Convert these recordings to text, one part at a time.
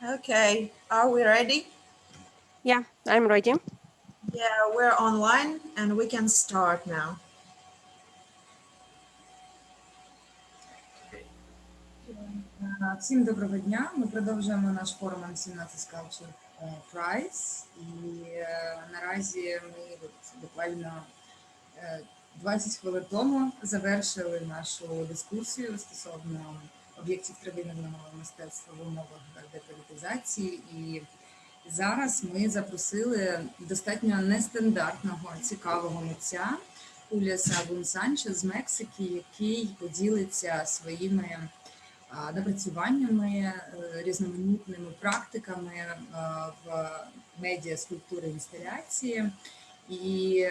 Okay, are we ready? Yeah, I'm ready. Yeah, we're online and we can start now. Всім доброго дня. Ми продовжуємо наш форум м17 Culture Prize. І наразі ми буквально 20 хвилин тому завершили нашу дискусію стосовно об'єктів традиційного мистецтва в умовах деколонізації. І зараз ми запросили достатньо нестандартного, цікавого митця Julio Sahagún Sánchez з Мексики, який поділиться своїми напрацюваннями, різноманітними практиками в медіа, скульптури, інсталяції і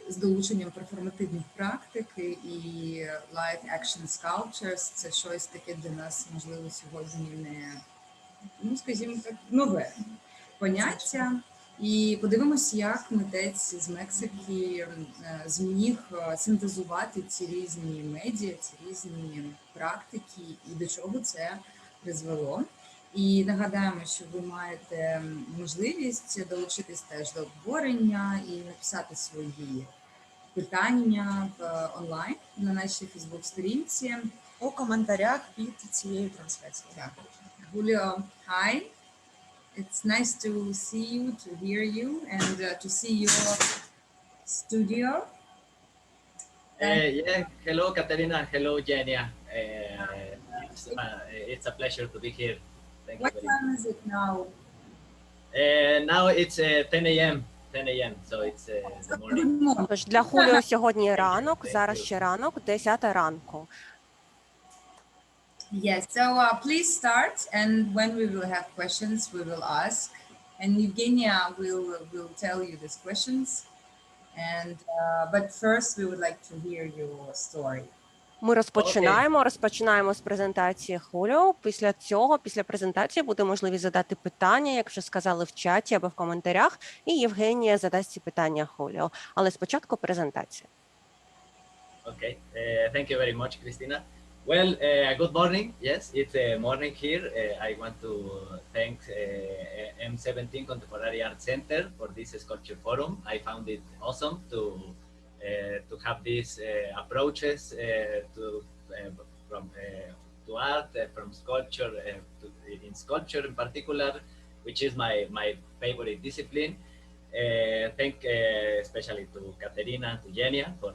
з долученням перформативних практик і live action sculptures. Це щось таке для нас, можливо, сьогодні не, скажімо так, нове поняття. І подивимося, як митець з Мексики зміг синтезувати ці різні медіа, ці різні практики і до чого це призвело. І нагадаємо, що ви маєте можливість долучитись теж до обговорення і написати свої питання онлайн на нашій Фейсбук-сторінці. У коментарях під цією трансляцією. Так. Julio, hi. It's nice to see you, to hear you, and to see your studio. Yeah, hello, Katerina. Hello, Jenia. It's a pleasure to be here. Thank you What very time is it now? much. Now it's 10 a.m. 10 a.m. So it's the morning. Good morning. Тож для Хуліо сьогодні ранок, зараз ще ранок, 10 ранку. Yes, so please start, and when we will have questions, we will ask, and Evgenia will tell you these questions. And but first, we would like to hear your story. Ми розпочинаємо з презентації Хуліо. Після цього, після презентації, буде можливість задати питання, як вже сказали в чаті або в коментарях, і Євгенія задасть ці питання Хуліо. Але спочатку презентація. Okay. Thank you very much, Christina. Well, good morning. Yes, it's morning here. I want to thank M17 Contemporary Art Center for this sculpture forum. I found it awesome to have these approaches to art, from sculpture in sculpture in particular, which is my favorite discipline. Thank especially to Katerina and to Jenia for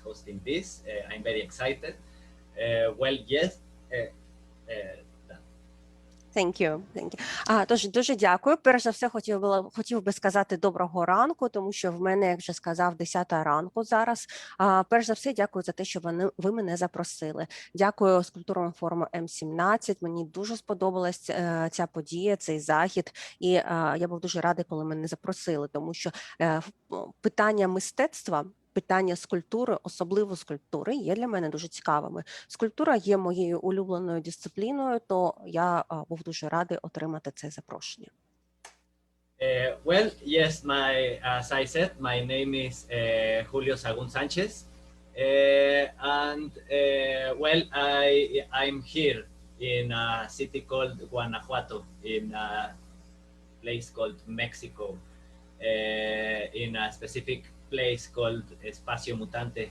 hosting this. I'm very excited. Well, yes. Thank you. Тож дуже дякую. Перш за все, хотів би сказати доброго ранку, тому що в мене, як вже сказав, 10 ранку зараз. Перш за все, дякую за те, що ви мене запросили. Дякую скульптурному форуму М17. Мені дуже сподобалась ця подія, цей захід, і я був дуже радий, коли мене запросили, тому що питання мистецтва, питання скульптури, особливо скульптури, є для мене дуже цікавими. Скульптура є моєю улюбленою дисципліною, то я був дуже радий отримати це запрошення. Well, yes, as I said, my name is Julio Sahagún Sánchez, and well, I'm here in a city called Guanajuato, in a place called Mexico, in a specific place called Espacio Mutante.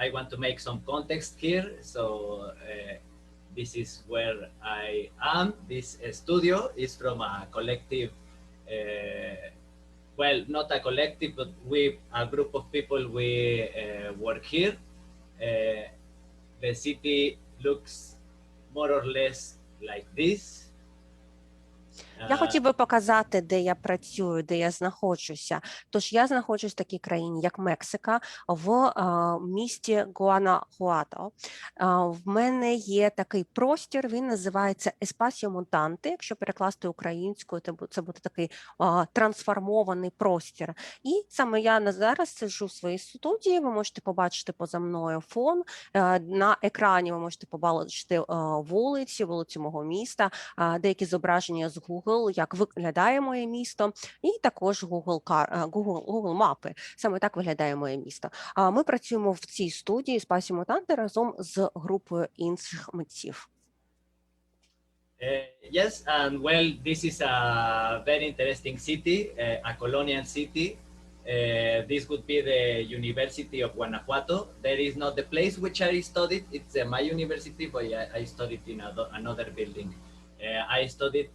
I want to make some context here. So this is where I am. This studio is from a collective, well, not a collective, but a group of people, we work here. The city looks more or less like this. Я хотів би показати, де я працюю, де я знаходжуся. Тож я знаходжусь в такій країні, як Мексика, в місті Гуанахуато. В мене є такий простір, він називається Espacio Mutante. Якщо перекласти українською, це буде такий трансформований простір. І саме я зараз сиджу в своїй студії, ви можете побачити поза мною фон. На екрані ви можете побачити вулицю мого міста, деякі зображення з Google, як виглядає моє місто, і також Google мапи. Саме так виглядає моє місто. Ми працюємо в цій студії Espacio Mutante разом з групою інших митців. Yes, and well, this is a very interesting city, a colonial city. This would be the University of Guanajuato. There is not the place which I studied. It's my university, but I studied in another building. I studied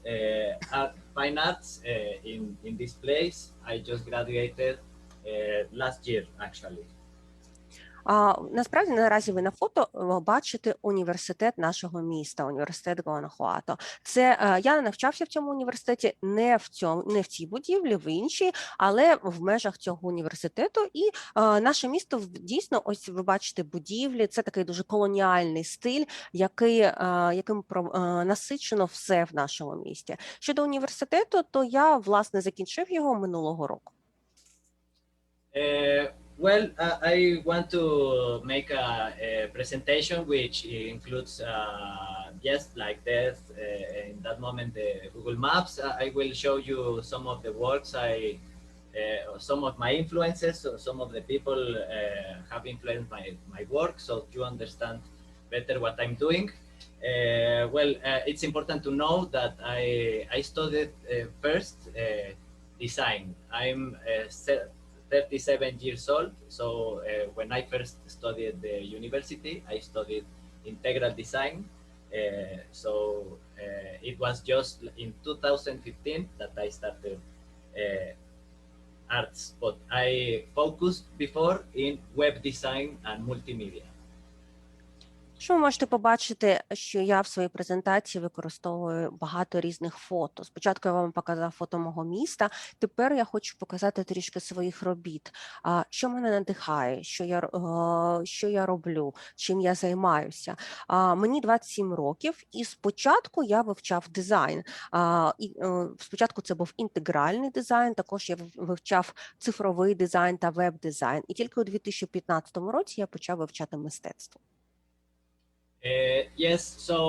fine arts in this place. I just graduated last year, actually. Насправді наразі ви на фото бачите університет нашого міста, університет Гуанахуато. Це я навчався в цьому університеті не в цій будівлі, в іншій, але в межах цього університету. І наше місто дійсно, ось ви бачите будівлі. Це такий дуже колоніальний стиль, яким насичено все в нашому місті. Щодо університету, то я власне закінчив його минулого року. Well, I want to make a presentation which includes, yes, like this, in that moment, the Google Maps. I will show you some of the works some of my influences, so some of the people have influenced my work, so you understand better what I'm doing. Well, it's important to know that I studied first design. I'm 37 years old, so when I first studied the university, I studied integral design. So it was just in 2015 that I started arts, but I focused before in web design and multimedia. Що ви можете побачити, що я в своїй презентації використовую багато різних фото. Спочатку я вам показав фото мого міста, тепер я хочу показати трішки своїх робіт. Що мене надихає, що я роблю, чим я займаюся. Мені 27 років, і спочатку я вивчав дизайн. Спочатку це був інтегральний дизайн, також я вивчав цифровий дизайн та веб-дизайн. І тільки у 2015 році я почав вивчати мистецтво. Yes, so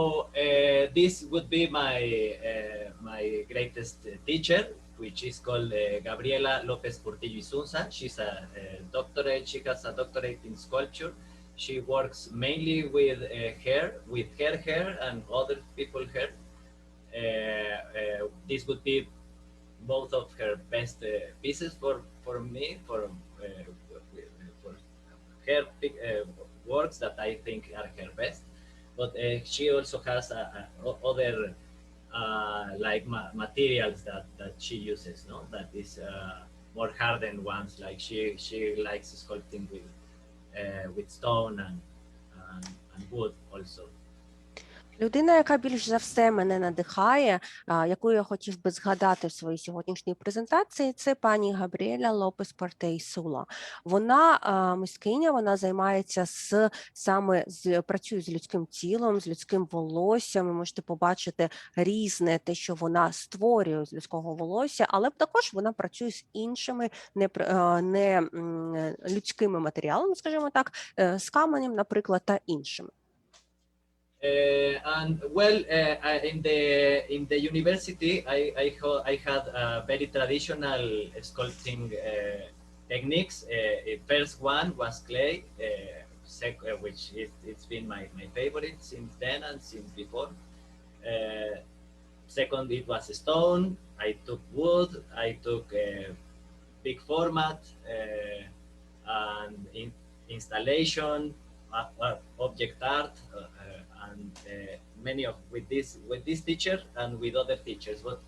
this would be my greatest teacher, which is called Gabriela Lopez Portillo Isunza. She's a doctorate. She has a doctorate in sculpture. She works mainly with her hair and other people's hair. This would be both of her best pieces for me, for her works that I think are her best. But she also has other like materials that she uses, no? That is more hardened ones. Like she likes sculpting with stone and wood also. Людина, яка більш за все мене надихає, яку я хотів би згадати в своїй сьогоднішній презентації, це пані Габріеля Лопес Портей Сула. Вона мисткиня, вона займається працює з людським тілом, з людським волоссям. Ви можете побачити різне те, що вона створює з людського волосся, але також вона працює з іншими не людськими матеріалами, скажімо так, з каменем, наприклад, та іншими. And well, in the university, I had very traditional sculpting techniques. First one was clay, which it's been my favorite since then and since before. Second, it was stone. I took wood. I took big format and installation, object art. And many with this teacher and with other teachers, but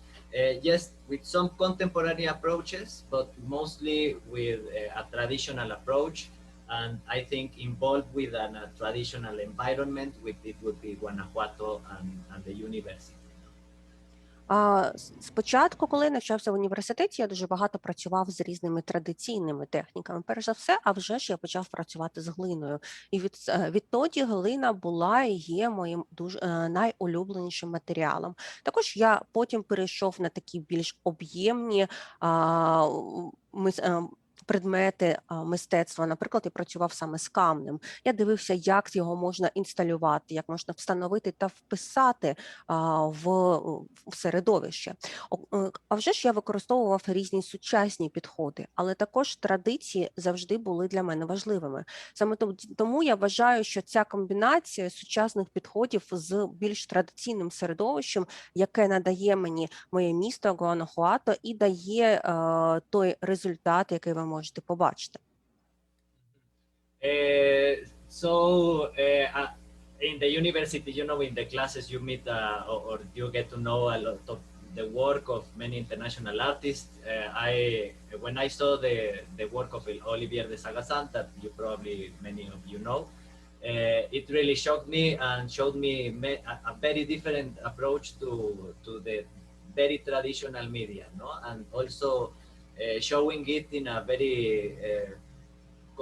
yes, with some contemporary approaches, but mostly with a traditional approach, and I think involved with a traditional environment, it would be Guanajuato and the university. Спочатку, коли я навчався в університеті, я дуже багато працював з різними традиційними техніками. Перш за все, а вже ж я почав працювати з глиною. І відтоді глина була і є моїм дуже найулюбленішим матеріалом. Також я потім перейшов на такі більш об'ємні предмети мистецтва. Наприклад, я працював саме з камнем. Я дивився, як його можна інсталювати, як можна встановити та вписати в середовище. А вже ж я використовував різні сучасні підходи, але також традиції завжди були для мене важливими. Саме тому я вважаю, що ця комбінація сучасних підходів з більш традиційним середовищем, яке надає мені моє місто Гуанахуато і дає той результат, який ви можете побачити. In the university, you know, in the classes you meet or you get to know a lot of the work of many international artists. When I saw the work of Olivier de Sagasán, that you probably many of you know, it really shocked me and showed me a very different approach to the very traditional media, no, and also showing it in a very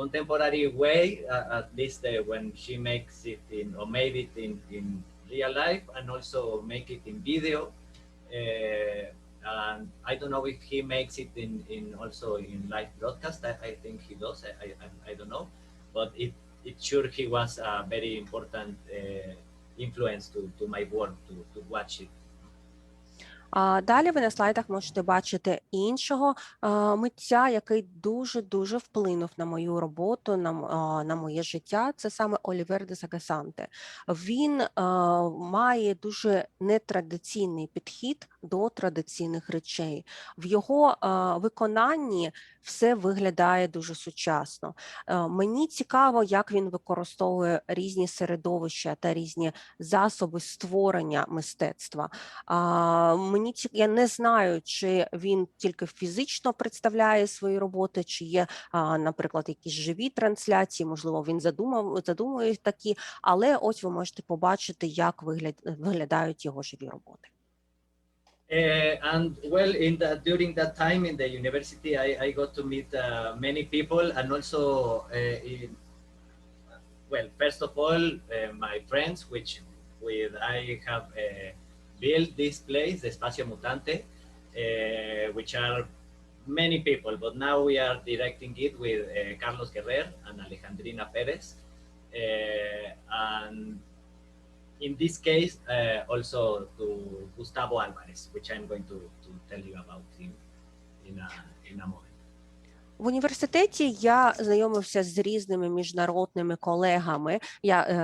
contemporary way, at least when she makes it in or made it in real life, and also make it in video. And I don't know if he makes it in also in live broadcast. I think he does. I don't know, but it sure he was a very important influence to my work to watch it. Далі ви на слайдах можете бачити іншого митця, який дуже-дуже вплинув на мою роботу, на моє життя. Це саме Олівер де Сагасанте. Він має дуже нетрадиційний підхід до традиційних речей. В його виконанні все виглядає дуже сучасно. Мені цікаво, як він використовує різні середовища та різні засоби створення мистецтва. Я не знаю, чи він тільки фізично представляє свої роботи, чи є, наприклад, якісь живі трансляції, можливо, він задумує такі, але ось ви можете побачити, як виглядають його живі роботи. And well, during that time in the university, I got to meet many people, and also, well, first of all, my friends, I have built this place, the Espacio Mutante, which are many people, but now we are directing it with Carlos Guerrer and Alejandrina Perez, and in this case, also to Gustavo Alvarez, which I'm going to tell you about in a moment. В університеті я знайомився з різними міжнародними колегами,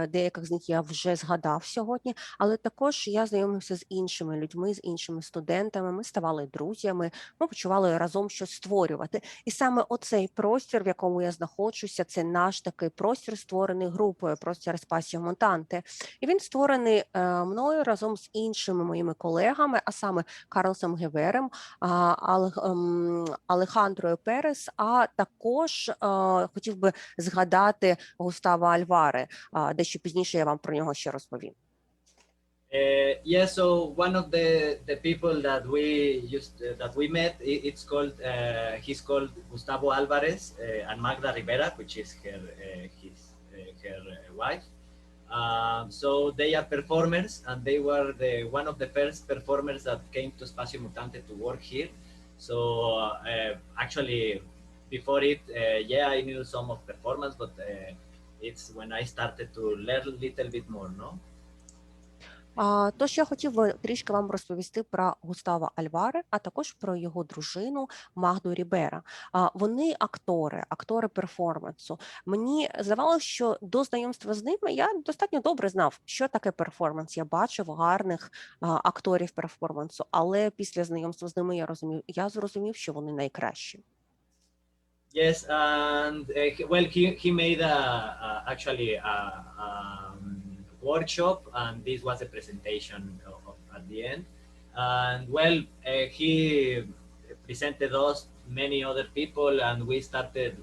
деяких з них я вже згадав сьогодні, але також я знайомився з іншими людьми, з іншими студентами, ми ставали друзями, ми почували разом щось створювати. І саме оцей простір, в якому я знаходжуся, це наш такий простір, створений групою, простір Спасіо Монтанте. І він створений мною разом з іншими моїми колегами, а саме Карлосом Геверем, Алехандрою Перес, а також хотів би згадати Густава Альваре. Дещо пізніше я вам про нього ще розповім. Yeah, so one of the people that we met, he's called Gustavo Alvarez and Magda Rivera, which is her wife. So they are performers, and they were one of the first performers that came to Espacio Mutante to work here. So actually, before it, yeah, I knew some of performance, but it's when I started to learn a little bit more, no? Тож я хотів би трішки вам розповісти про Густава Альваре, а також про його дружину Магду Рібера. Вони актори перформансу. Мені здавалося, що до знайомства з ними я достатньо добре знав, що таке перформанс. Я бачив гарних акторів перформансу, але після знайомства з ними я зрозумів, що вони найкращі. Yes, and well, he made actually a workshop, and this was a presentation at the end. And well, he presented us many other people, and we started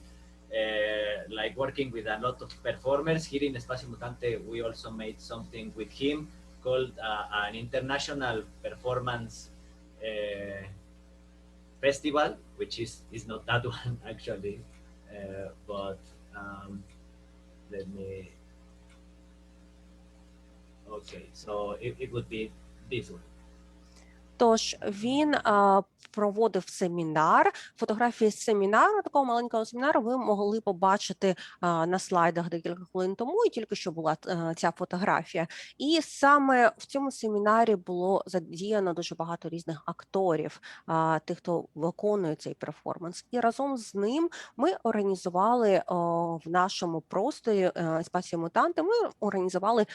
like working with a lot of performers here in Espacio Mutante. We also made something with him called an international performance festival, which is not that one actually, but let me. Okay, so it would be this one. Тож він проводив семінар. Фотографії з семінару, такого маленького семінару, ви могли побачити на слайдах декілька хвилин тому, і тільки що була ця фотографія. І саме в цьому семінарі було задіяно дуже багато різних акторів, тих, хто виконує цей перформанс. І разом з ним ми організували в нашому просторі «Спасіо мутанте», ми організували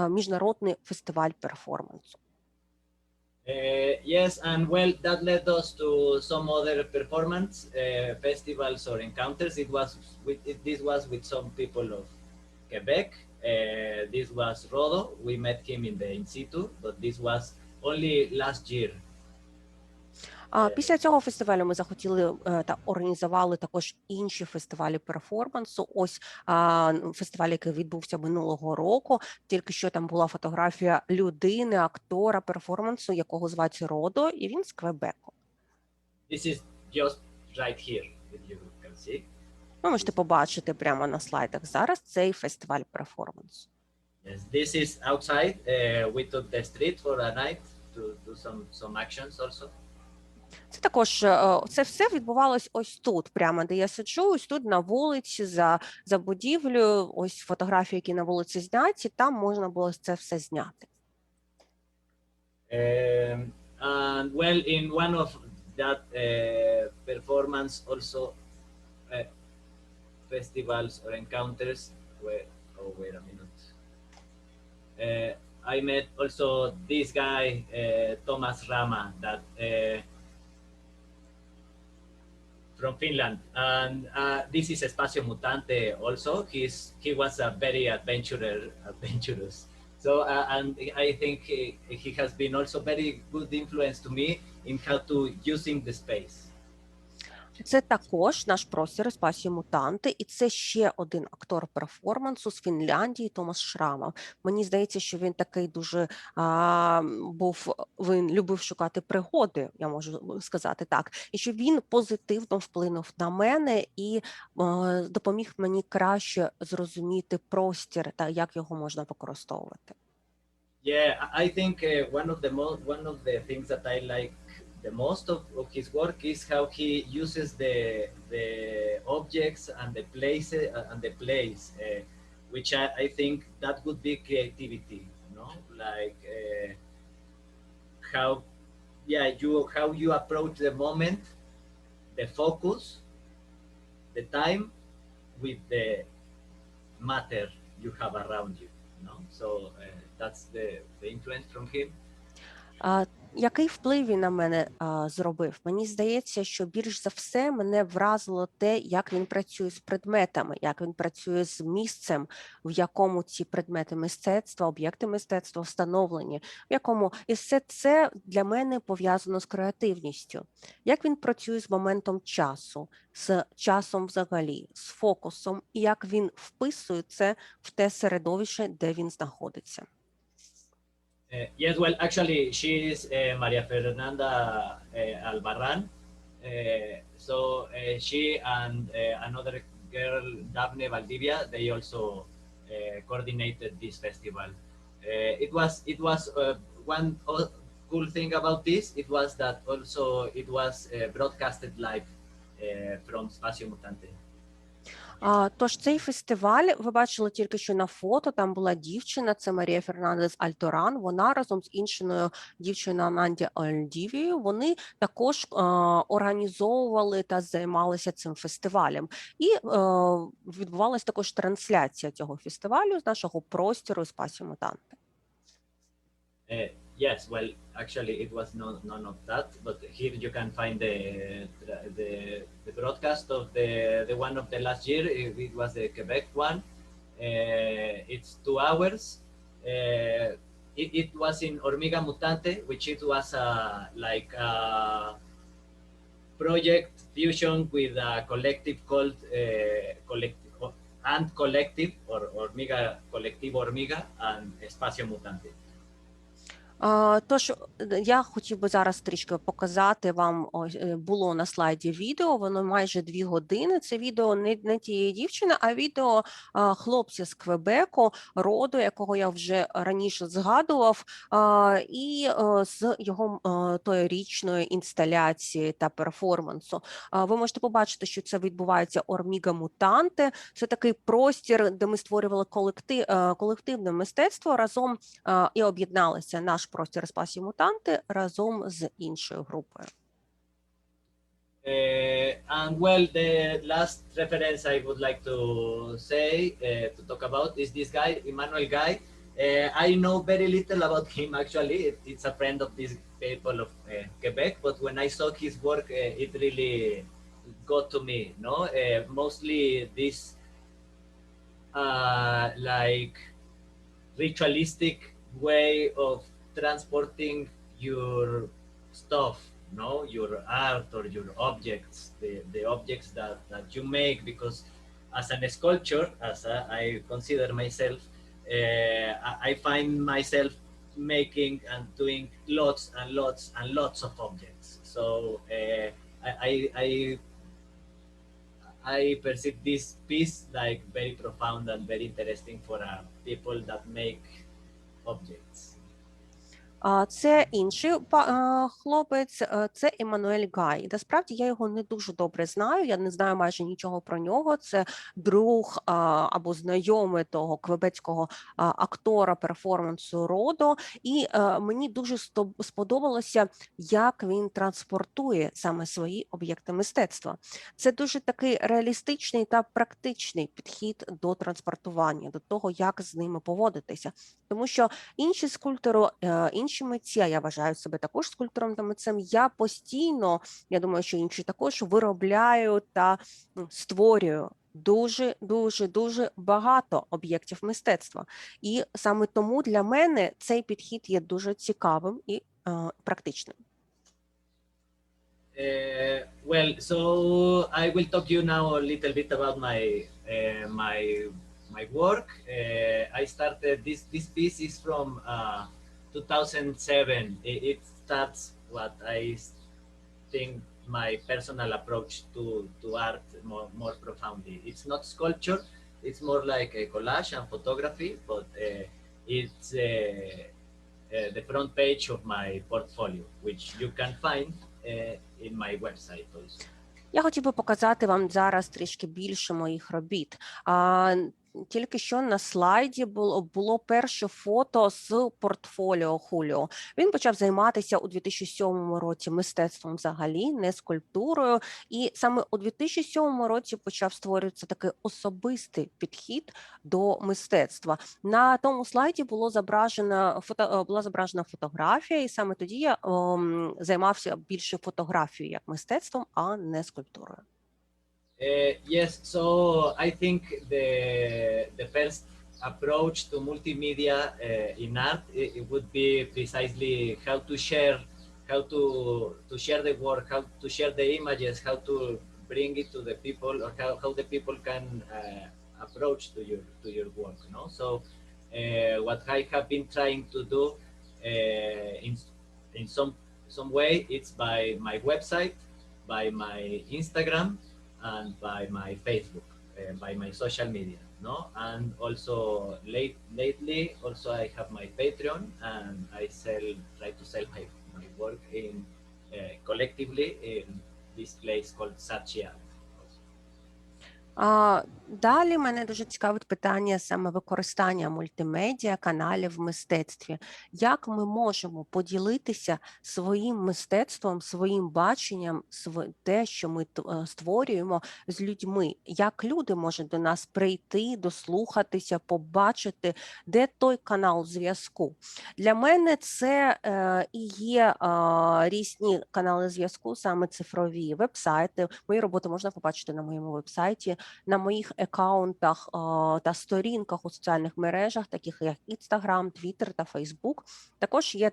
міжнародний фестиваль перформансу. Yes, and well, that led us to some other performance festivals or encounters. This was with some people of Quebec. This was Rodo. We met him in the in situ, but this was only last year. Після цього фестивалю ми захотіли та організували також інші фестивалі перформансу. Ось фестиваль, який відбувся минулого року, тільки що там була фотографія людини, актора перформансу, якого звати Родо, і він з Квебеку. This is just right here, if you can see. Ви можете побачити прямо на слайдах зараз цей фестиваль перформансу. Yes, this is outside. We took the street for a night to do some actions also. Це також, це все відбувалось ось тут, прямо де я сиджу, ось тут на вулиці, за будівлею, ось фотографії, які на вулиці зняті, там можна було це все зняти. And well, in one of that performance also festivals or encounters, wait a minute. I met also this guy, Thomas Rama, that from Finland, and this is Espacio Mutante also. He was a very adventurous. So and I think he has been also very good influence to me in how to using the space. Це також наш простір «Спасіо мутанте», і це ще один актор перформансу з Фінляндії Томас Шрамов. Мені здається, що він такий дуже він любив шукати пригоди, я можу сказати так, і що він позитивно вплинув на мене і допоміг мені краще зрозуміти простір та як його можна використовувати. Yeah, I think one of the things that I like the most of his work is how he uses the objects and the places and the place, which I think that would be creativity, you know, like how you approach the moment, the focus, the time with the matter you have around you, you know. So that's the influence from him. Який вплив він на мене зробив? Мені здається, що більш за все мене вразило те, як він працює з предметами, як він працює з місцем, в якому ці предмети мистецтва, об'єкти мистецтва встановлені, в якому і все це для мене пов'язано з креативністю. Як він працює з моментом часу, з часом взагалі, з фокусом, і як він вписує це в те середовище, де він знаходиться. Yes, well, actually, she is Maria Fernanda Albarran. She and another girl, Daphne Valdivia, they also coordinated this festival. It was one cool thing about this. It was that also it was broadcasted live from Espacio Mutante. Тож цей фестиваль, ви бачили тільки що на фото, там була дівчина, це Марія Фернандес Альторан, вона разом з іншою дівчиною Ананді Альдівією, вони також організовували та займалися цим фестивалем. І відбувалася також трансляція цього фестивалю з нашого простору «Спасіо мутанте». Yes, well, actually, it was none of that, but here you can find the broadcast of the one of the last year. It was the Quebec one. It's 2 hours. It was in Hormiga Mutante, which it was like a project fusion with a collective called Collective or Hormiga Collective Hormiga and Espacio Mutante. Тож я хотів би зараз трішки показати вам, було на слайді відео, воно майже 2 години. Це відео не тієї дівчини, а відео хлопця з Квебеку, роду, якого я вже раніше згадував, і з його тоєрічної інсталяції та перформансу. Ви можете побачити, що це відбувається Орміга Мутанте. Це такий простір, де ми створювали колективне мистецтво разом і об'єдналися наш простір Спасі Мутанти разом з іншою групою. And well, the last reference I would like to say, to talk about is this guy, Emmanuel Guy. I know very little about him actually. It's a friend of these people of Quebec, but when I saw his work, it really got to me, no? Mostly this like ritualistic way of transporting your stuff, no, your art or your objects, the objects that you make, because as an sculptor, I consider myself, I find myself making and doing lots and lots and lots of objects. So I perceive this piece like very profound and very interesting for people that make objects. Це інший хлопець, це Еммануель Гай. Насправді я його не дуже добре знаю, я не знаю майже нічого про нього. Це друг або знайомий того квебецького актора перформансу Родо. І мені дуже сподобалося, як він транспортує саме свої об'єкти мистецтва. Це дуже такий реалістичний та практичний підхід до транспортування, до того, як з ними поводитися. Тому що інші скульптори, інші митці, а я вважаю себе також скульптором та митцем, я постійно, я думаю, що інші також, виробляю та створюю дуже багато об'єктів мистецтва. І саме тому для мене цей підхід є дуже цікавим і практичним. Well, so I will talk you now a little bit about my work. I started this piece is from 2007. It starts what I think my personal approach to art more profoundly. It's not sculpture, it's more like a collage and photography, but it's the front page of my portfolio, which you can find in my website also. Я хотів би показати вам зараз трішки більше моїх робіт. Тільки що на слайді було перше фото з портфоліо Хуліо. Він почав займатися у 2007 році мистецтвом взагалі, не скульптурою. І саме у 2007 році почав створюватися такий особистий підхід до мистецтва. На тому слайді була зображена фотографія, і саме тоді я займався більше фотографією як мистецтвом, а не скульптурою. Yes, so I think the first approach to multimedia in art it would be precisely how to share the work, how to share the images, how to bring it to the people, or how the people can approach to your work. No, so what I have been trying to do in some way, it's by my website, by my Instagram, and by my Facebook, by my social media, no? And also lately, also I have my Patreon, and I try to sell my work in collectively in this place called Satchia. Далі мене дуже цікавить питання саме використання мультимедіа каналів в мистецтві. Як ми можемо поділитися своїм мистецтвом, своїм баченням, те, що ми створюємо з людьми? Як люди можуть до нас прийти, дослухатися, побачити, де той канал зв'язку? Для мене це і є різні канали зв'язку, саме цифрові веб-сайти. Мої роботи можна побачити на моєму веб-сайті на моїх аккаунтах та сторінках у соціальних мережах, таких як Instagram, Twitter та Facebook. Також є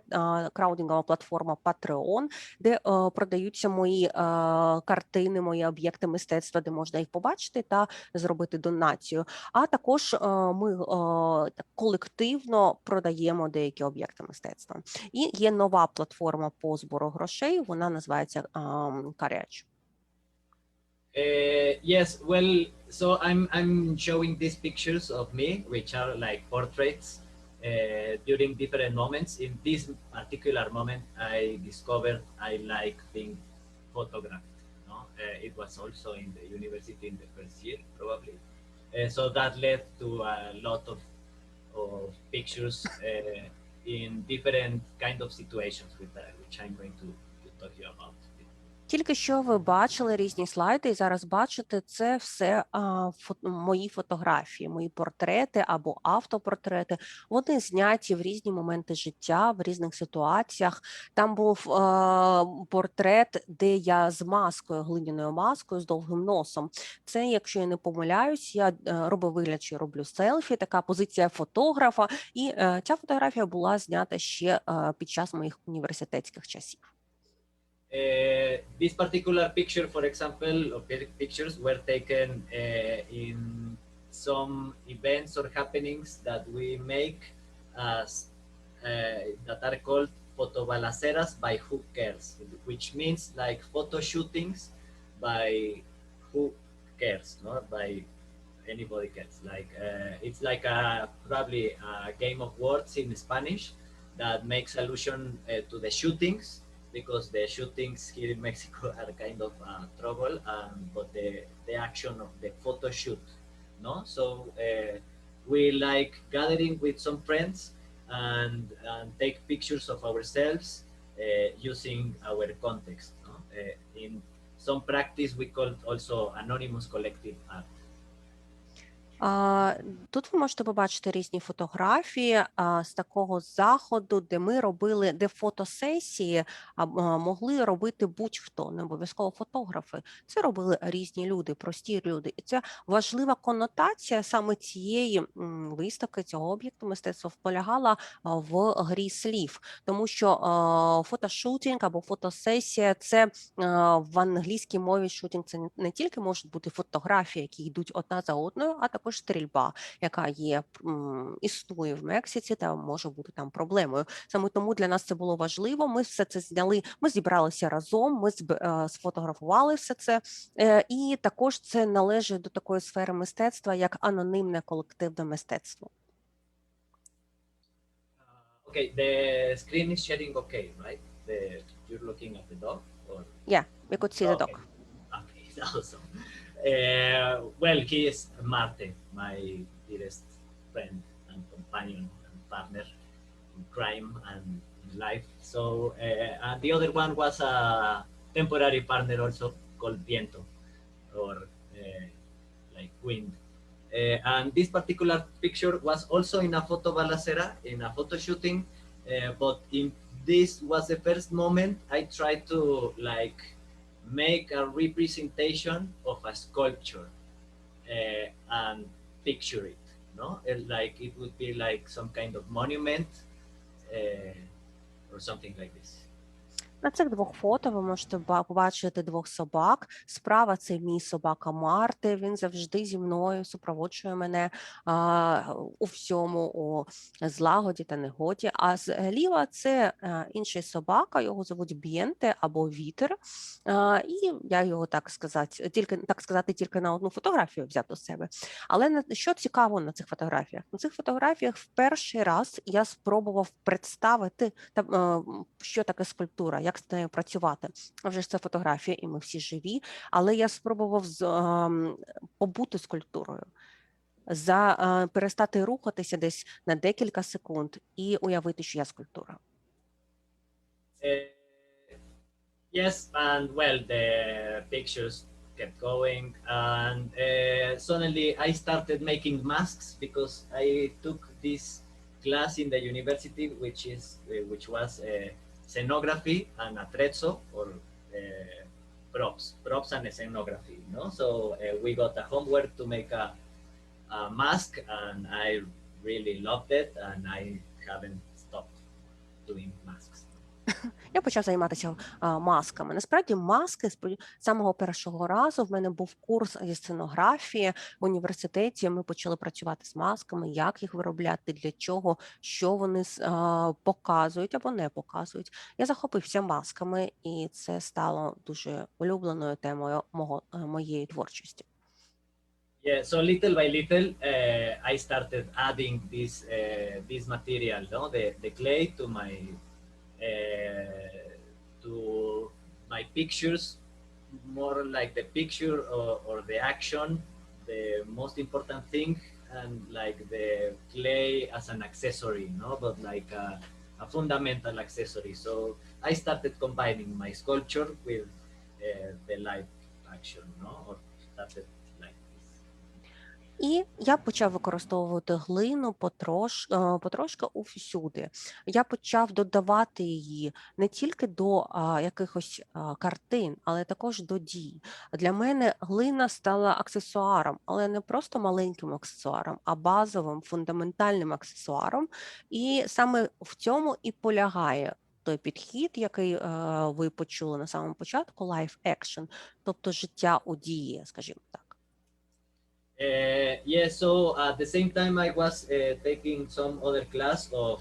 краудингова платформа Patreon, де продаються мої картини, мої об'єкти мистецтва, де можна їх побачити та зробити донацію. А також ми колективно продаємо деякі об'єкти мистецтва. І є нова платформа по збору грошей, вона називається Courage. Yes, well, so I'm showing these pictures of me, which are like portraits during different moments. In this particular moment, I discovered I like being photographed. No? It was also in the university in the first year, probably. So that led to a lot of pictures in different kind of situations which I'm going to talk to you about. Тільки що ви бачили різні слайди, і зараз бачите, це все мої фотографії, мої портрети або автопортрети. Вони зняті в різні моменти життя, в різних ситуаціях. Там був портрет, де я з маскою, глиняною маскою, з довгим носом. Це, якщо я не помиляюсь, я робив вигляд, що я роблю селфі, така позиція фотографа. І ця фотографія була знята ще під час моїх університетських часів. This particular picture, for example, or pictures were taken in some events or happenings that we make as that are called photobalaceras by who cares, which means like photo shootings by who cares, not by anybody cares. Like it's like probably a game of words in Spanish that makes allusion to the shootings, because the shootings here in Mexico are kind of trouble, but the action of the photo shoot, no? So we like gathering with some friends and take pictures of ourselves using our context. No? In some practice we call also anonymous collective art. Тут ви можете побачити різні фотографії з такого заходу, де ми робили, де фотосесії могли робити будь-хто, не обов'язково фотографи. Це робили різні люди, прості люди. І це важлива конотація саме цієї виставки, цього об'єкту мистецтва полягала в грі слів. Тому що фотошутінг або фотосесія – це в англійській мові шутінг – це не тільки можуть бути фотографії, які йдуть одна за одною, а також стрільба, яка існує в Мексиці та може бути там проблемою. Саме тому для нас це було важливо. Ми все це зняли, ми зібралися разом, ми сфотографували все це. І також це належить до такої сфери мистецтва, як анонімне колективне мистецтво. Okay, the screen is sharing okay, right? You're looking at the dog? Or? Yeah, we could see the dog. Okay, awesome. Well, he is Marte, my dearest friend and companion and partner in crime and in life. So, and the other one was a temporary partner also called Viento, or like wind. And this particular picture was also in a photo balacera, in a photo shooting, but in this was the first moment I tried to like make a representation of a sculpture and picture it, no? Like it would be like some kind of monument or something like this. На цих двох фото ви можете побачити двох собак. Справа це мій собака Марти, він завжди зі мною супроводжує мене у всьому, у злагоді та негоді. А зліва це інший собака, його звуть Б'єнте або Вітер. І я його, так сказати, тільки на одну фотографію взяв до себе. Але що цікаво на цих фотографіях? На цих фотографіях в перший раз я спробував представити, що таке скульптура, як з нею працювати. Вже ж це фотографія, і ми всі живі, але я спробував побути скульптурою, перестати рухатися десь на декілька секунд і уявити, що я скульптура. Yes, and well, the pictures kept going, and suddenly I started making masks because I took this class in the university, which was scenography and attrezzo, or props and scenography. No, so we got a homework to make a mask, and I really loved it, and I haven't stopped doing masks. Я почав займатися масками. Насправді маски з самого першого разу в мене був курс зі сценографії в університеті. Ми почали працювати з масками, як їх виробляти, для чого, що вони показують або не показують. Я захопився масками, і це стало дуже улюбленою темою моєї творчості. Yeah, so little by little, I started adding this material, no, the clay to my pictures, more like the picture or the action, the most important thing, and like the clay as an accessory, no, but like a fundamental accessory. So I started combining my sculpture with the live action, no, or started like this. І я почав використовувати глину потрошки усюди. Я почав додавати її не тільки до якихось картин, але також до дій. Для мене глина стала аксесуаром, але не просто маленьким аксесуаром, а базовим, фундаментальним аксесуаром. І саме в цьому і полягає той підхід, який ви почули на самому початку, live action, тобто життя у дії, скажімо так. Yeah, so at the same time I was taking some other class of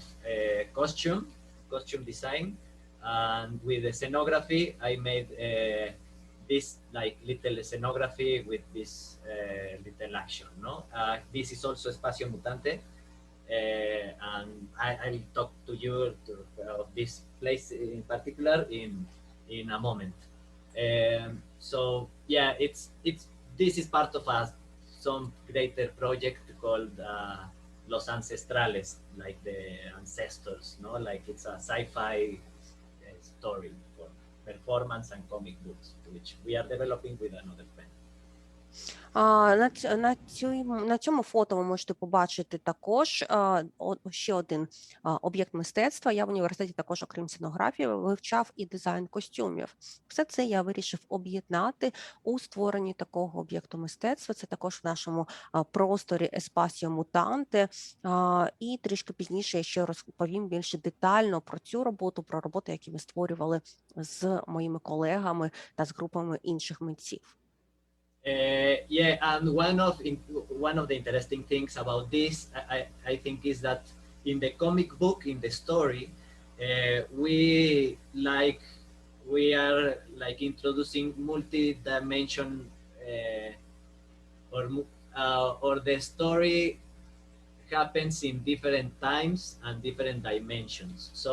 costume design, and with the scenography I made this like little scenography with this little action, no? This is also Espacio Mutante, and I'll talk to you of this place in particular in a moment. So yeah, it's this is part of some greater project called Los Ancestrales, like the ancestors, no? Like it's a sci-fi story for performance and comic books, which we are developing with another friend. На цьому фото ви можете побачити також ще один об'єкт мистецтва. Я в університеті також, окрім сценографії, вивчав і дизайн костюмів. Все це я вирішив об'єднати у створенні такого об'єкту мистецтва. Це також в нашому просторі Espacio Mutante. І трішки пізніше я ще розповім більше детально про цю роботу, про роботи, які ми створювали з моїми колегами та з групами інших митців. Yeah, and one of the interesting things about this, I think, is that in the comic book, in the story, we are like introducing multi-dimension, or the story happens in different times and different dimensions. So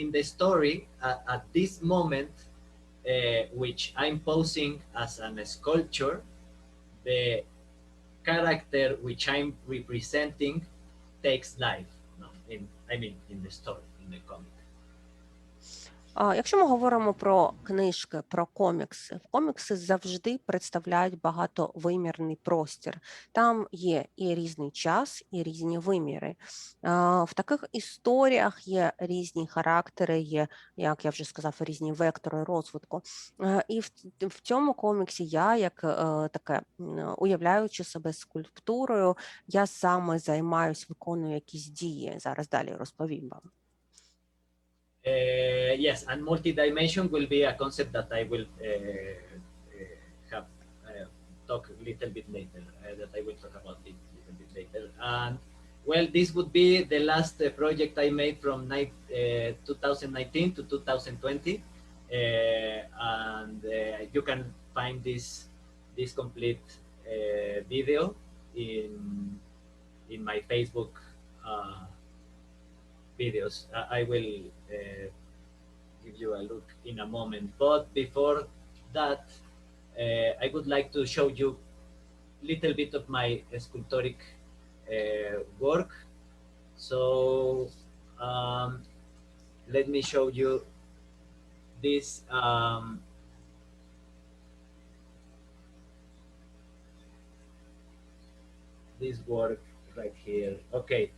in the story, at this moment, which I'm posing as a sculpture, the character which I'm representing takes life, no? In the story, in the comic. Якщо ми говоримо про книжки, про комікси, комікси завжди представляють багатовимірний простір. Там є і різний час, і різні виміри. В таких історіях є різні характери, є, як я вже сказав, різні вектори розвитку. І в цьому коміксі я, як таке, уявляючи себе скульптурою, я саме займаюсь, виконую якісь дії. Зараз далі розповім вам. Yes, and multi-dimension will be a concept that I will have talk a little bit later. That I will talk about it a little bit later. And well, this would be the last project I made from 2019 to 2020, and you can find this complete video in my Facebook videos. I will give you a look in a moment, but before that I would like to show you a little bit of my sculptoric work. So let me show you this this work right here. Okay.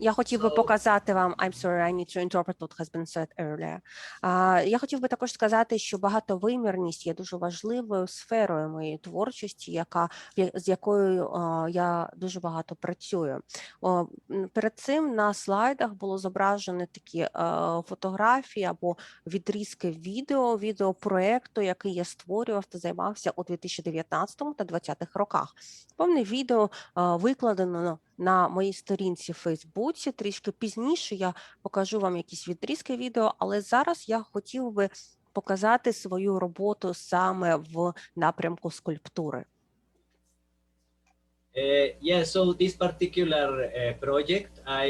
Я хотів би показати вам, I'm sorry, I need to interpret what has been said earlier. Я хотів би також сказати, що багатовимірність є дуже важливою сферою моєї творчості, з якою я дуже багато працюю. Перед цим на слайдах було зображені такі фотографії або відрізки відеопроекту, який я створював та займався у 2019 та 2020 роках. Повне відео викладено на моїй сторінці в Фейсбуці. Трішки пізніше я покажу вам якісь відрізки відео, але зараз я хотів би показати свою роботу саме в напрямку скульптури. Yeah, so this particular project, I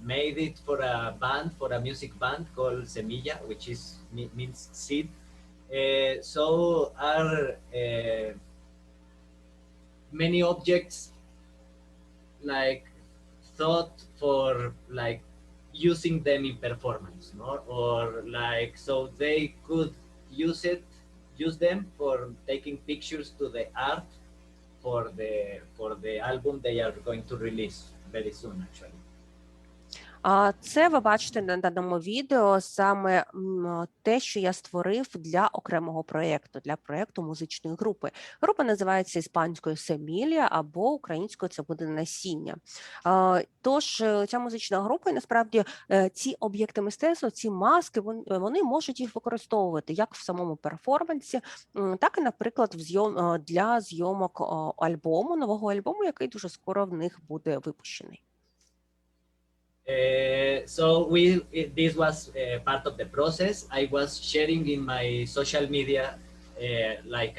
made it for a music band called Semilla, which means seed. So are many objects like thought for like using them in performance, no? Or like so they could use them for taking pictures to the art for the album they are going to release very soon, actually. Це ви бачите на даному відео саме те, що я створив для окремого проєкту, для проєкту музичної групи. Група називається іспанською «Семілля» або українською це буде «Насіння». Тож ця музична група, і насправді ці об'єкти мистецтва, ці маски, вони можуть їх використовувати як в самому перформансі, так і, наприклад, для зйомок альбому, нового альбому, який дуже скоро в них буде випущений. So this was part of the process. I was sharing in my social media like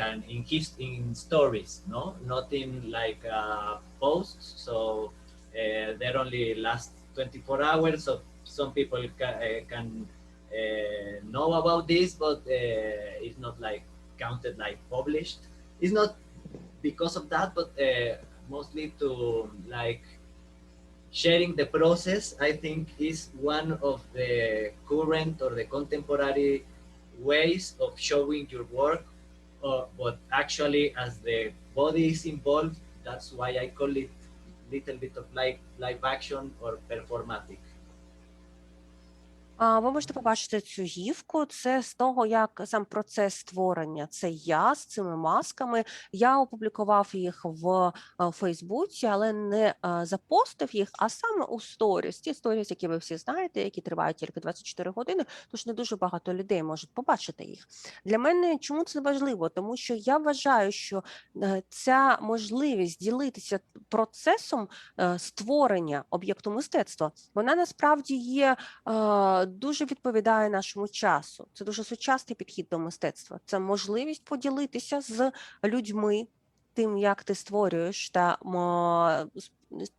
in stories, no, not in like posts. So they're only last 24 hours, so some people can know about this, but it's not like counted like published. It's not because of that, but mostly to like sharing the process, I think, is one of the current or the contemporary ways of showing your work, but actually as the body is involved, that's why I call it little bit of like live action or performatic. Ви можете побачити цю гівку, це з того, як сам процес створення, це я з цими масками, я опублікував їх в Фейсбуці, але не запостив їх, а саме у сторіс, ті сторіс, які ви всі знаєте, які тривають тільки 24 години, тож не дуже багато людей можуть побачити їх. Для мене чому це важливо? Тому що я вважаю, що ця можливість ділитися процесом створення об'єкту мистецтва, вона насправді є дуже відповідає нашому часу. Це дуже сучасний підхід до мистецтва. Це можливість поділитися з людьми тим, як ти створюєш, та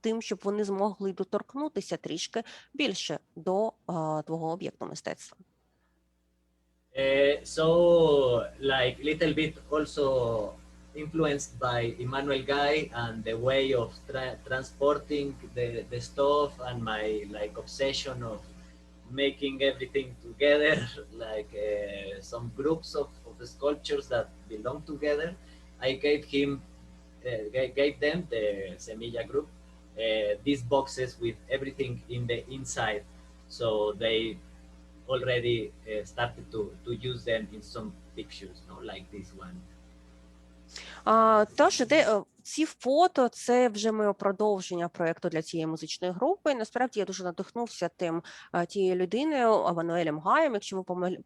тим, щоб вони змогли доторкнутися трішки більше до твого об'єкту мистецтва. So like little bit also influenced by Emmanuel Guy and the way of transporting the stuff and my like obsession of making everything together, like some groups of the sculptures that belong together. I gave them, the Semilla group, these boxes with everything in the inside. So they already started to use them in some pictures, no? Like this one. Тож, ці фото – це вже моє продовження проєкту для цієї музичної групи. Насправді, я дуже надихнувся тією людиною, Еммануелем Гаєм. Якщо ви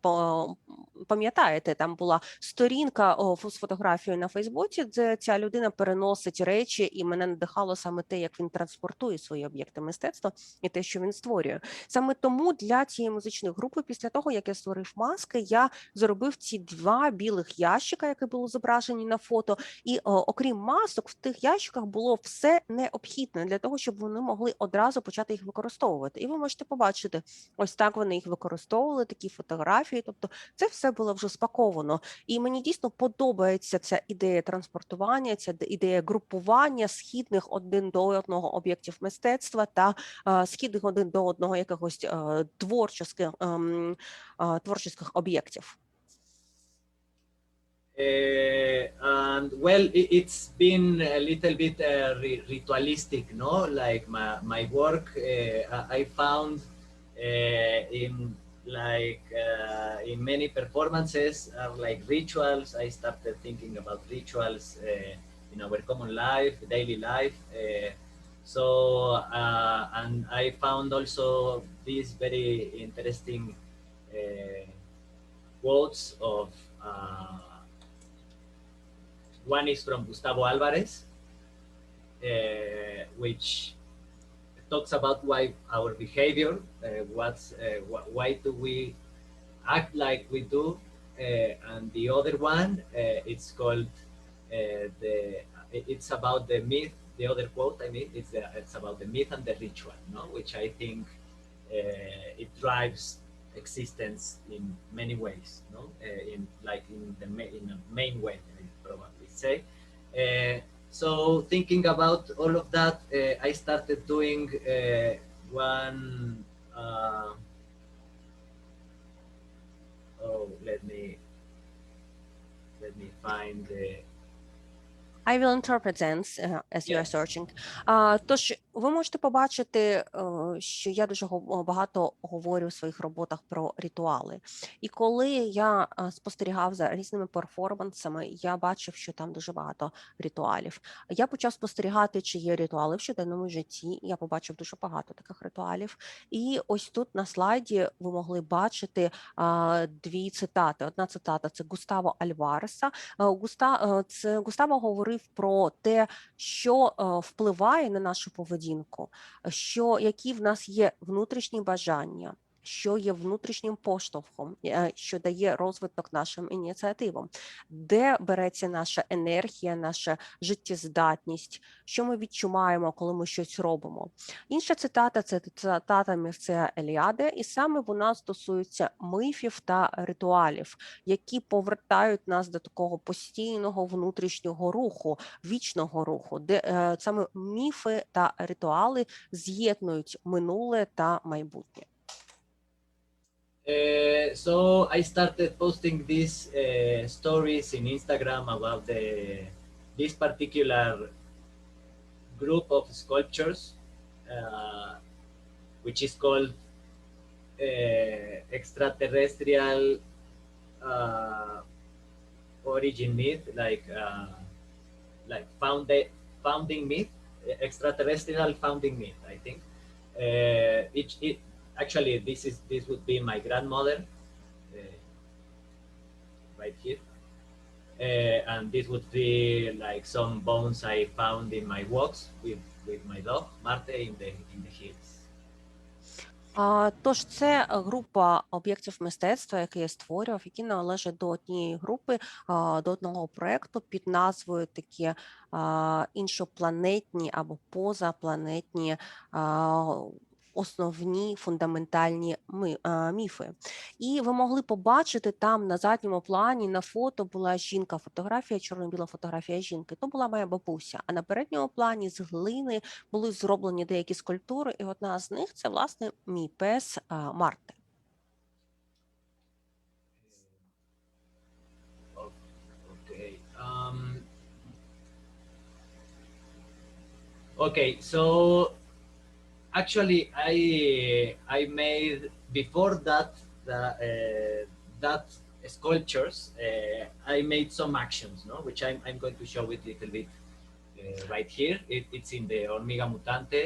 пам'ятаєте, там була сторінка з фотографією на Фейсбуці, де ця людина переносить речі, і мене надихало саме те, як він транспортує свої об'єкти мистецтва і те, що він створює. Саме тому для цієї музичної групи, після того, як я створив маски, я зробив ці два білих ящика, які були зображені на фото, і окрім масок, в тих ящиках було все необхідне для того, щоб вони могли одразу почати їх використовувати. І ви можете побачити, ось так вони їх використовували, такі фотографії, тобто це все було вже спаковано. І мені дійсно подобається ця ідея транспортування, ця ідея групування східних один до одного об'єктів мистецтва та східних один до одного якихось творчих об'єктів. And well, it's been a little bit ritualistic, no? Like my work, I found in in many performances are like rituals. I started thinking about rituals in our common life, daily life. So, and I found also these very interesting quotes of one is from Gustavo Alvarez, which talks about why our behavior, why do we act like we do, and the other one, it's called it's about the myth. The other quote, I mean, it's about the myth and the ritual, no? Which I think it drives existence in many ways, no? In a main way, I'd probably say. So thinking about all of that, I started doing one. Let me find the. I will interpret them as you are searching. Тож, ви можете побачити, що я дуже багато говорю в своїх роботах про ритуали. І коли я спостерігав за різними перформансами, я бачив, що там дуже багато ритуалів. Я почав спостерігати, чи є ритуали в щоденному житті. Я побачив дуже багато таких ритуалів. І ось тут на слайді ви могли бачити дві цитати. Одна цитата – це Густаво Альвареса. Густаво говорив про те, що впливає на нашу поведінку, які в нас є внутрішні бажання, що є внутрішнім поштовхом, що дає розвиток нашим ініціативам, де береться наша енергія, наша життєздатність, що ми відчуваємо, коли ми щось робимо. Інша цитата – це цитата Мірцея Еліаде, і саме вона стосується міфів та ритуалів, які повертають нас до такого постійного внутрішнього руху, вічного руху, де саме міфи та ритуали з'єднують минуле та майбутнє. So I started posting these stories in Instagram about this particular group of sculptures, which is called extraterrestrial origin myth, like founding myth, extraterrestrial founding myth, I think. Actually, this would be my grandmother, right here, and this would be like some bones I found in my walks with my dog Marte in the hills. Тож це група об'єктів мистецтва, які я створював, які належать до однієї групи, до одного проєкту під назвою такі іншопланетні або позапланетні основні фундаментальні міфи. І ви могли побачити там на задньому плані на фото була жінка, фотографія, чорно-біла фотографія жінки. То була моя бабуся. А на передньому плані з глини були зроблені деякі скульптури, і одна з них – це, власне, мій пес Марте. Okay, so actually, I made before that sculptures. I made some actions, no, which I'm going to show it a little bit right here. It's in the Hormiga Mutante.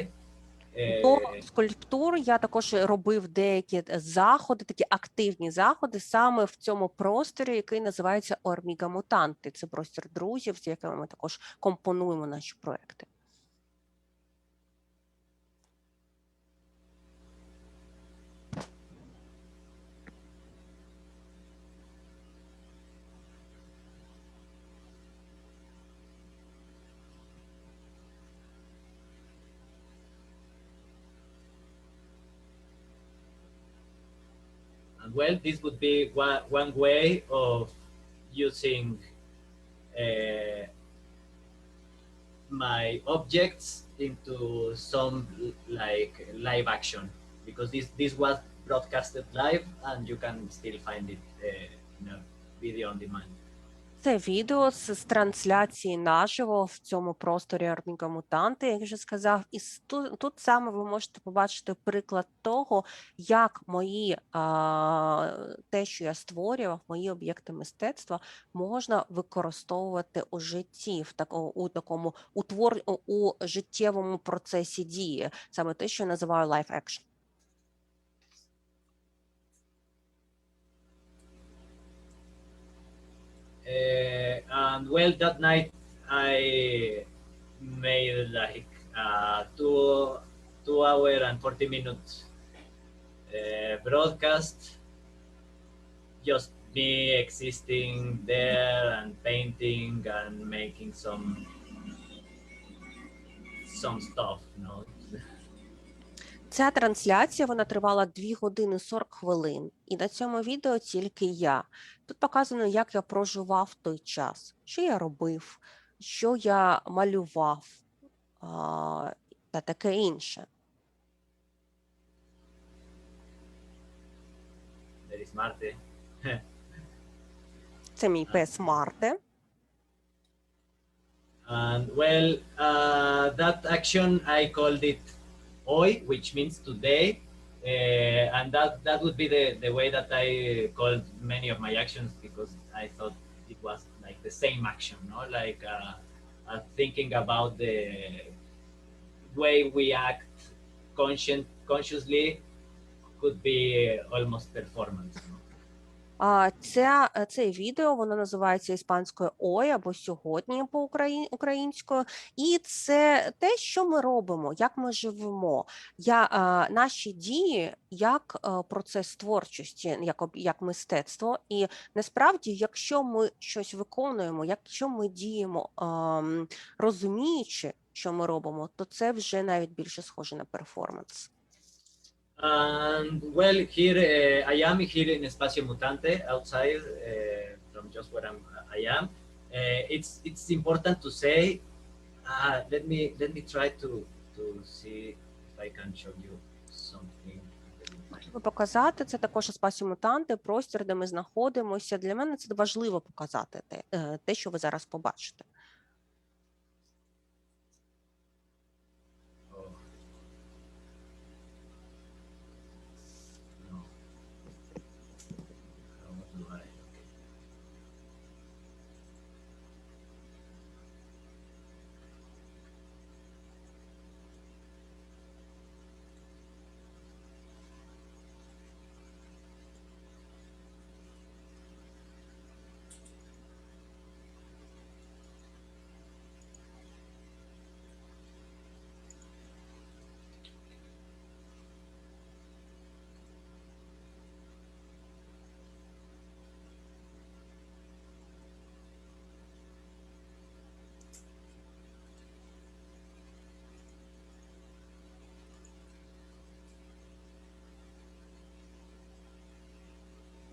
До скульптур я також робив деякі заходи, такі активні заходи саме в цьому просторі, який називається Hormiga Mutante. Це простір друзів, з якими ми також компонуємо наші проекти. Well, this would be one way of using my objects into some like live action, because this was broadcasted live and you can still find it in a video on demand. Це відео з трансляції наживо в цьому просторі Орніка Мутанти, як вже сказав. І тут саме ви можете побачити приклад того, як те, що я створював, мої об'єкти мистецтва, можна використовувати у житті, у життєвому процесі дії. Саме те, що я називаю life action. And well, that night I made like 2 hour and 40 minutes broadcast, just me existing there and painting and making some stuff, you know. Ця трансляція, вона тривала 2 години 40 хвилин. І на цьому відео тільки я. Тут показано, як я проживав той час, що я робив, що я малював та таке інше. There is Marte. Це мій пес Марте. And well, that action I called it hoy, which means today, and that would be the way that I called many of my actions, because I thought it was like the same action, no? Like thinking about the way we act consciously could be almost performance. No? Це відео, воно називається іспанською «Ой» або «Сьогодні» по-українською. І це те, що ми робимо, як ми живемо, наші дії як процес творчості, як мистецтво. І насправді, якщо ми щось виконуємо, якщо ми діємо, розуміючи, що ми робимо, то це вже навіть більше схоже на перформанс. And well, here I am here in Espacio Mutante, outside from just where I am. It's important to say. Let me try to see if I can show you something. Хочу показати, це також Espacio Mutante, простір, де ми знаходимося. Для мене це важливо показати те, що ви зараз побачите.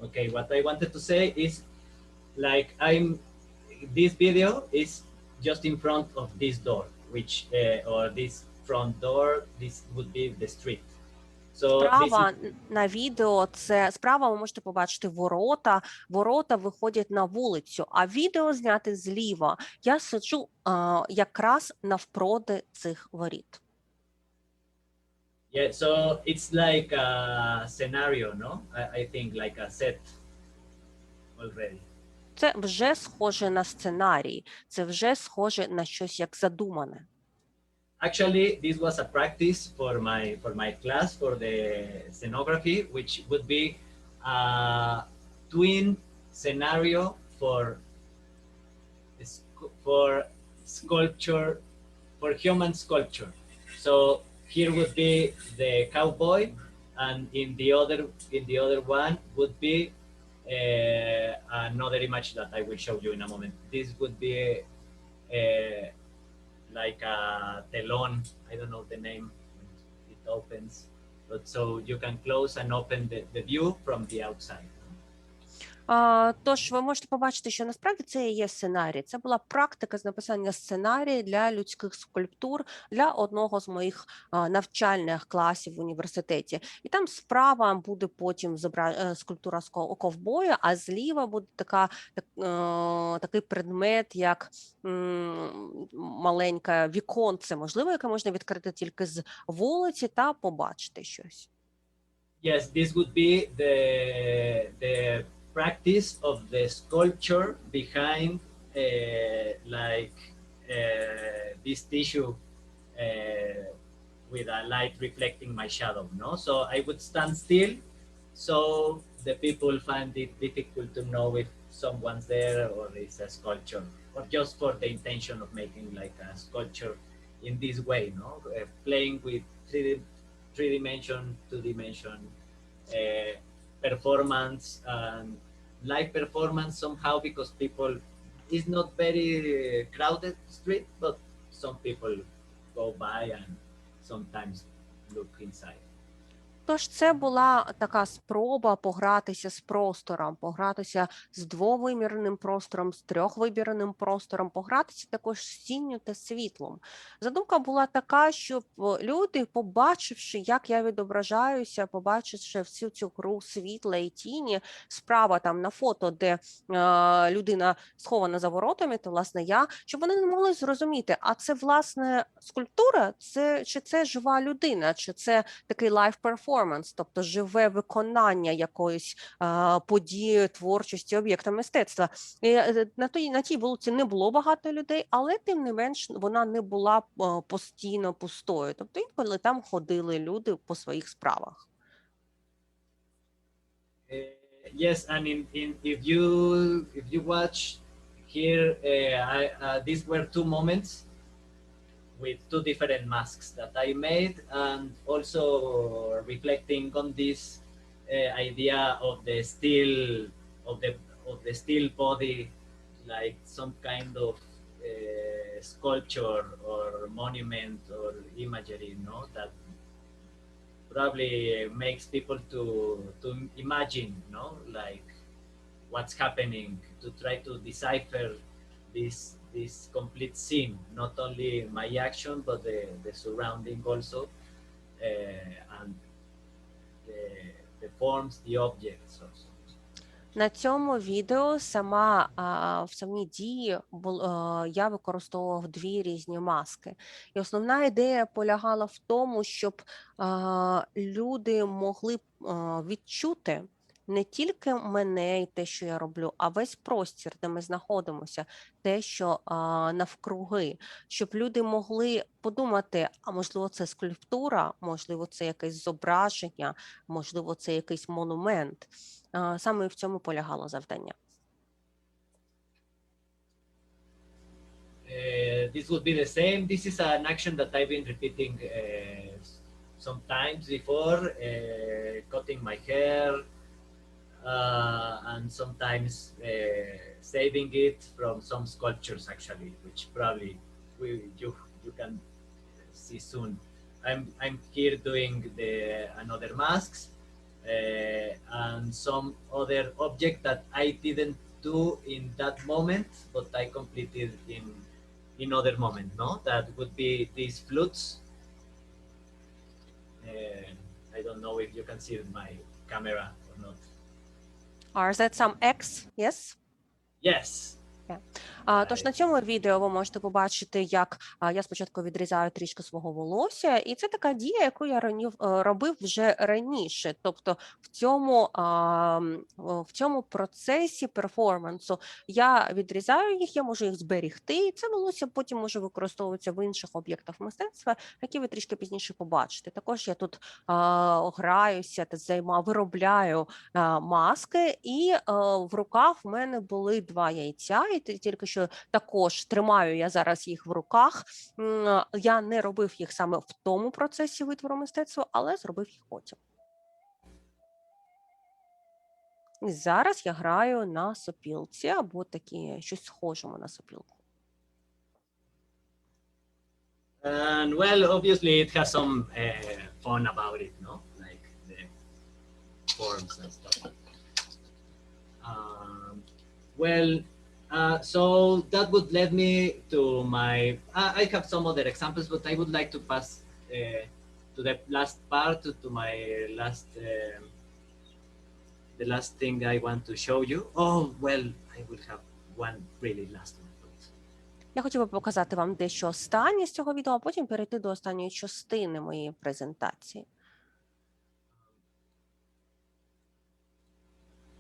Okay, what I wanted to say is, like, this video is just in front of this door, which, or this front door, this would be the street. So Справа на відео, справа ви можете побачити ворота, ворота виходять на вулицю, а відео зняти зліва. Я сиджу якраз навпроти цих воріт. Yeah, so it's like a scenario, no? I think like a set already. Це вже схоже на сценарій, це вже схоже на щось як задумане. Actually, this was a practice for my class for the scenography, which would be a twin scenario for sculpture, for human sculpture. So here would be the cowboy, and in the other one would be another image that I will show you in a moment. This would be like a telon, I don't know the name, it opens, but so you can close and open the view from the outside. Тож ви можете побачити, що насправді це і є сценарій. Це була практика з написання сценарію для людських скульптур для одного з моїх навчальних класів в університеті. І там справа буде потім скульптура з ковбоя, а зліва буде такий предмет, як маленьке віконце, можливо, яке можна відкрити тільки з вулиці та побачити щось. Yes, this would be the practice of the sculpture behind this tissue with a light reflecting my shadow, no? So I would stand still, so the people find it difficult to know if someone's there or it's a sculpture, or just for the intention of making like a sculpture in this way, no? Playing with three-dimension, two-dimension performance and live performance somehow, because people, it's not very crowded street, but some people go by and sometimes look inside. Тож це була така спроба погратися з простором, погратися з двовимірним простором, з трьохвимірним простором, погратися також з тінню та світлом. Задумка була така, щоб люди, побачивши, як я відображаюся, побачивши всю цю гру світла і тіні, справа там на фото, де людина схована за воротами, то, власне, я, щоб вони не могли зрозуміти, а це, власне, скульптура, чи це жива людина, чи це такий лайв-перформанс, тобто живе виконання якоїсь події, творчості, об'єкта мистецтва. І на тій вулиці не було багато людей, але тим не менш вона не була постійно пустою. Тобто інколи там ходили люди по своїх справах. Yes, and if you watch here, these were two moments with two different masks that I made, and also reflecting on this idea of the still body, like some kind of sculpture or monument or imagery, no, that probably makes people to imagine, no, like what's happening, to try to decipher this complete scene, not only my action but the surrounding also, and the forms, the objects also. На цьому відео в самій дії я використовував дві різні маски. І основна ідея полягала в тому, щоб люди могли відчути не тільки мене і те, що я роблю, а весь простір, де ми знаходимося, те, що навкруги, щоб люди могли подумати, а можливо це скульптура, можливо це якесь зображення, можливо це якийсь монумент. Саме в цьому полягало завдання. This would be the same. This is an action that I've been repeating sometimes before, cutting my hair, and sometimes saving it from some sculptures actually, which probably you can see soon. I'm here doing another masks and some other object that I didn't do in that moment, but I completed in other moment. No, that would be these flutes. I don't know if you can see my camera or not. Are that some X? Yes? Yes. Тож на цьому відео ви можете побачити, як я спочатку відрізаю трішки свого волосся, і це така дія, яку я робив вже раніше. Тобто в цьому процесі перформансу я відрізаю їх, я можу їх зберігти, і це волосся потім може використовуватися в інших об'єктах мистецтва, які ви трішки пізніше побачите. Також я тут граюся та виробляю маски, і в руках в мене були два яйця, і тільки що також тримаю я зараз їх в руках. Я не робив їх саме в тому процесі витвору мистецтва, але зробив їх потім. І зараз я граю на сопілці, або щось схожому на сопілку. And well, obviously it has some fun about it, no? Like the forms and stuff. Well, so that would lead me to my, I have some other examples, but I would like to pass to the last part, to my last, the last thing I want to show you. Oh, well, I will have one really last one. Я хотіла б показати вам дещо останнє з цього відео, а потім перейти до останньої частини моєї презентації.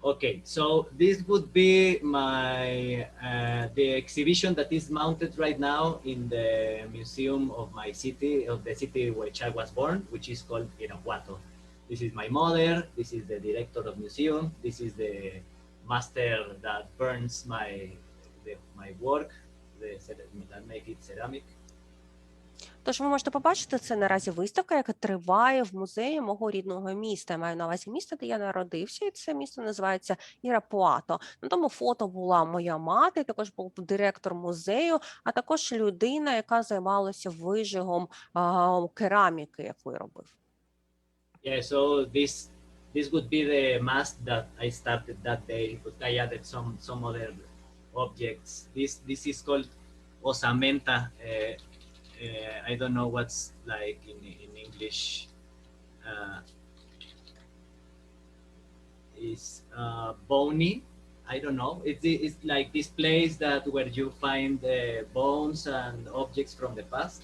Okay, so this would be my the exhibition that is mounted right now in the museum of my city, of the city which I was born, which is called Irapuato. This is my mother. This is the director of museum. This is the master that burns my work, that make it ceramic. Тож ви можете побачити, це наразі виставка, яка триває в музеї мого рідного міста. Я маю на увазі місто, де я народився, і це місто називається Ірапуато. На тому фото була моя мати, також був директор музею, а також людина, яка займалася вижигом кераміки, яку я робив. Yeah, so this would be the mask that I started that day, but I added some other objects. This is called osamenta. I don't know what's like in English. Is bony. I don't know. It's like this place that where you find bones and objects from the past.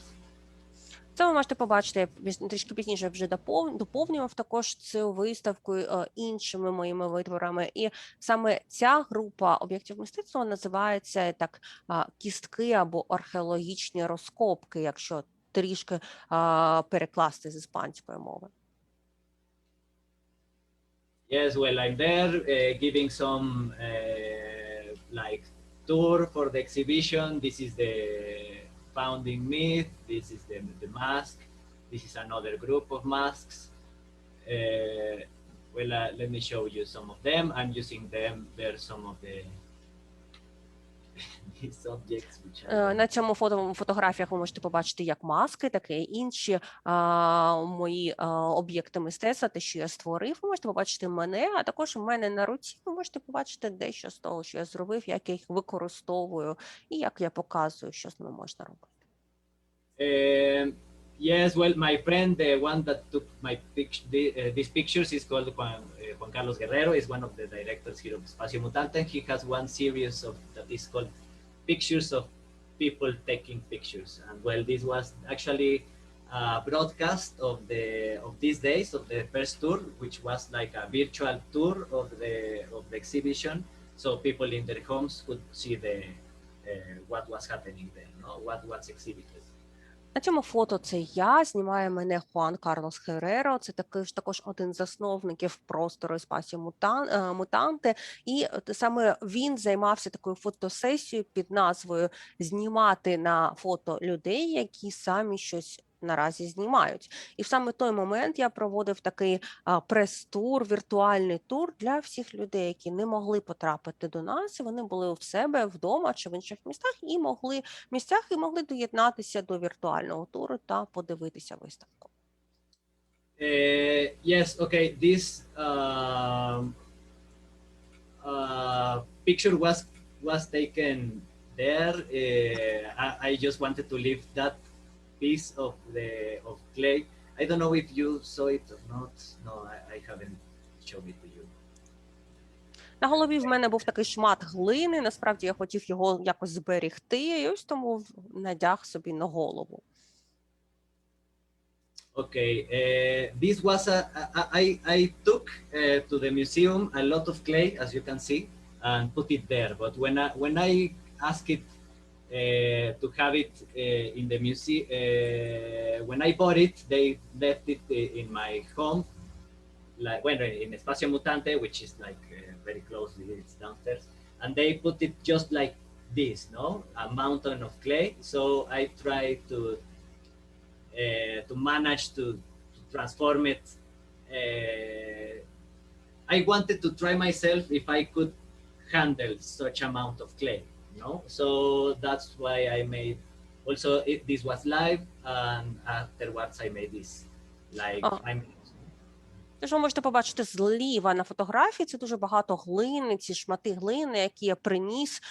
Це ви можете побачити, я трішки пізніше вже доповнював також цю виставку іншими моїми витворами. І саме ця група об'єктів мистецтва називається так кістки або археологічні розкопки, якщо трішки перекласти з іспанської мови. Yes, well, I'm there giving some like tour for the exhibition. This is the founding myth. This is the mask. This is another group of masks. Well, let me show you some of them. I'm using them. They're some of these objects. На цьому фотографіях ви можете побачити як маски, так і інші мої об'єкти мистецтва, те, що я створив. Ви можете побачити мене, а також у мене на руці ви можете побачити дещо з того, що я зробив, як я їх використовую і як я показую, що з ними можна робити. Yes, well, my friend, the one that took these pictures is called Juan Carlos Guerrero, is one of the directors here of Espacio Mutante. He has one series that is called Pictures of People Taking Pictures. And well, this was actually a broadcast of these days, of the first tour, which was like a virtual tour of the exhibition. So people in their homes could see what was happening there, what was exhibited. На цьому фото це я, знімає мене Хуан Карлос Герреро, це також один з засновників простору Espacio Mutante, і саме він займався такою фотосесією під назвою «Знімати на фото людей, які самі щось наразі знімають». І в саме той момент я проводив такий прес-тур, віртуальний тур для всіх людей, які не могли потрапити до нас, і вони були в себе вдома чи в інших місцях і могли доєднатися до віртуального туру та подивитися виставку. Yes, okay, this picture was taken there. I just wanted to leave that piece of clay. I don't know if you saw it or not. No, I haven't shown it to you. На голові в мене був такий шмат глини, насправді я хотів його якось зберегти, і ось тому надяг собі на голову. Okay, this was I took to the museum a lot of clay, as you can see, and put it there. But when I asked it to have it in the museum, when I bought it, they left it in my home, like in Espacio Mutante, which is like very closely, it's downstairs, and they put it just like this, a mountain of clay. So I tried to manage to transform it. I wanted to try myself if I could handle such amount of clay, So that's why I made. Also, this was live, and afterwards I made this. Like Тож ви можете побачити зліва на фотографії, це дуже багато глини, ці шмати глини, які я приніс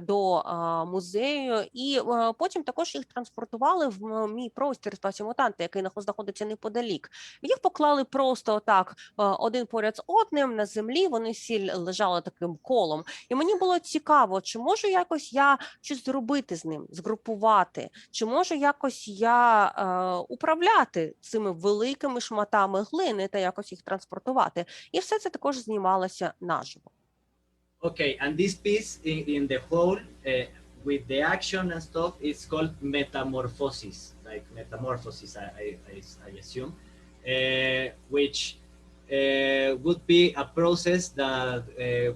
до музею, і потім також їх транспортували в мій простір спацію мутанти, який знаходиться неподалік. Їх поклали просто так, один поряд з одним на землі, вони всі лежали таким колом. І мені було цікаво, чи можу якось я щось зробити з ним, згрупувати, чи можу якось я управляти цими великими шматами глини та якось їх транспортувати. І все це також знімалося наживо. Okay, and this piece in the whole, with the action and stuff, it's called metamorphosis, like metamorphosis, I assume, which would be a process that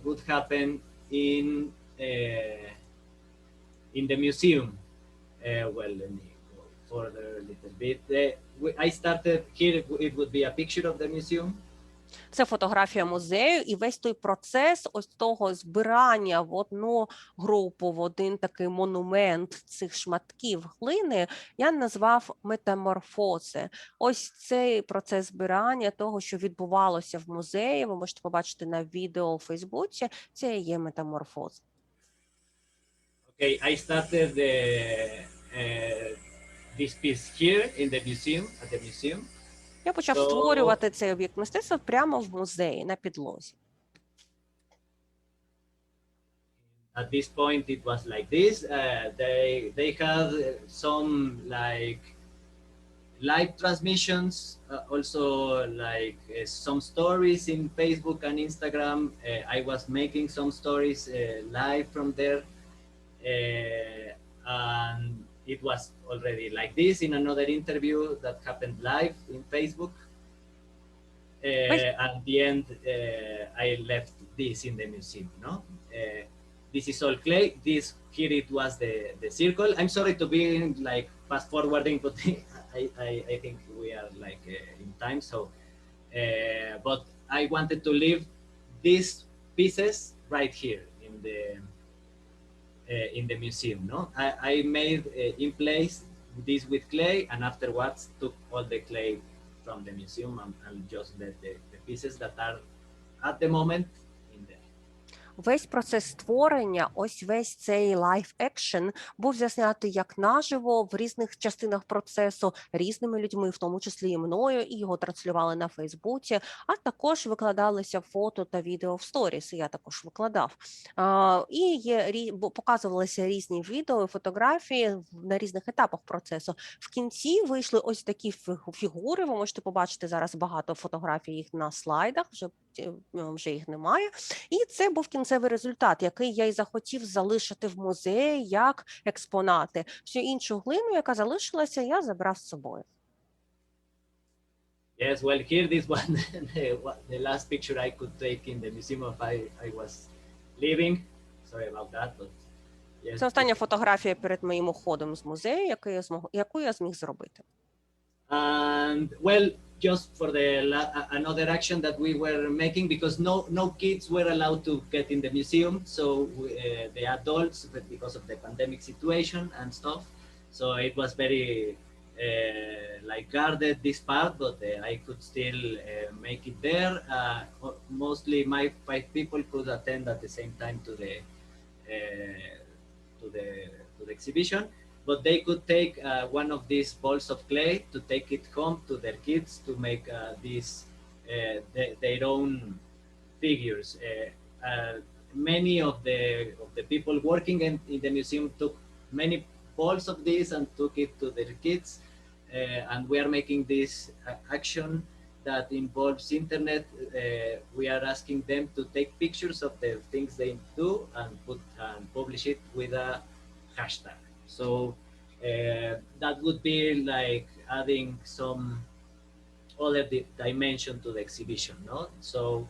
would happen in the museum. Well, let me go further a little bit. I started here, it would be a picture of the museum. Це фотографія музею, і весь той процес ось того збирання в одну групу, в один такий монумент цих шматків глини я назвав метаморфози. Ось цей процес збирання того, що відбувалося в музеї, ви можете побачити на відео у Фейсбуці, це і є метаморфоз. Okay, I started this piece here in the museum, at the museum. Я почав створювати цей об'єкт мистецтва прямо в музеї, на підлозі. At this point, it was like this. They had some like live transmissions, also like some stories in Facebook and Instagram. I was making some stories live from there, and it was already like this in another interview that happened live in Facebook. At the end, I left this in the museum, no? This is all clay. This here it was the circle. I'm sorry to be like fast forwarding, but I think we are like in time. So, but I wanted to leave these pieces right here in the museum, no? I made in place this with clay, and afterwards took all the clay from the museum and just let the pieces that are at the moment in there. Весь процес створення, ось весь цей live action був заснятий як наживо в різних частинах процесу різними людьми, в тому числі і мною, і його транслювали на Фейсбуці, а також викладалися фото та відео в сторіс, я також викладав. І показувалися різні відео, фотографії на різних етапах процесу. В кінці вийшли ось такі фігури, ви можете побачити зараз багато фотографій їх на слайдах, вже їх немає. І це був кінцевий результат, який я й захотів залишити в музеї як експонати. Всю іншу глину, яка залишилася, я забрав з собою. Yes, well, here this one, the last picture I could take in the museum of I was leaving. Sorry about that, but yes. Це остання фотографія перед моїм уходом з музею, яку я зміг зробити. And well, just for another action that we were making, because no kids were allowed to get in the museum, so the adults, but because of the pandemic situation and stuff, so it was very like guarded this part, but I could still make it there. Mostly my 5 people could attend at the same time to the exhibition. But they could take one of these balls of clay to take it home to their kids to make their own figures. Many of the people working in the museum took many balls of this and took it to their kids. And we are making this action that involves internet. We are asking them to take pictures of the things they do and publish it with a hashtag. So that would be like adding some other dimension to the exhibition, no? So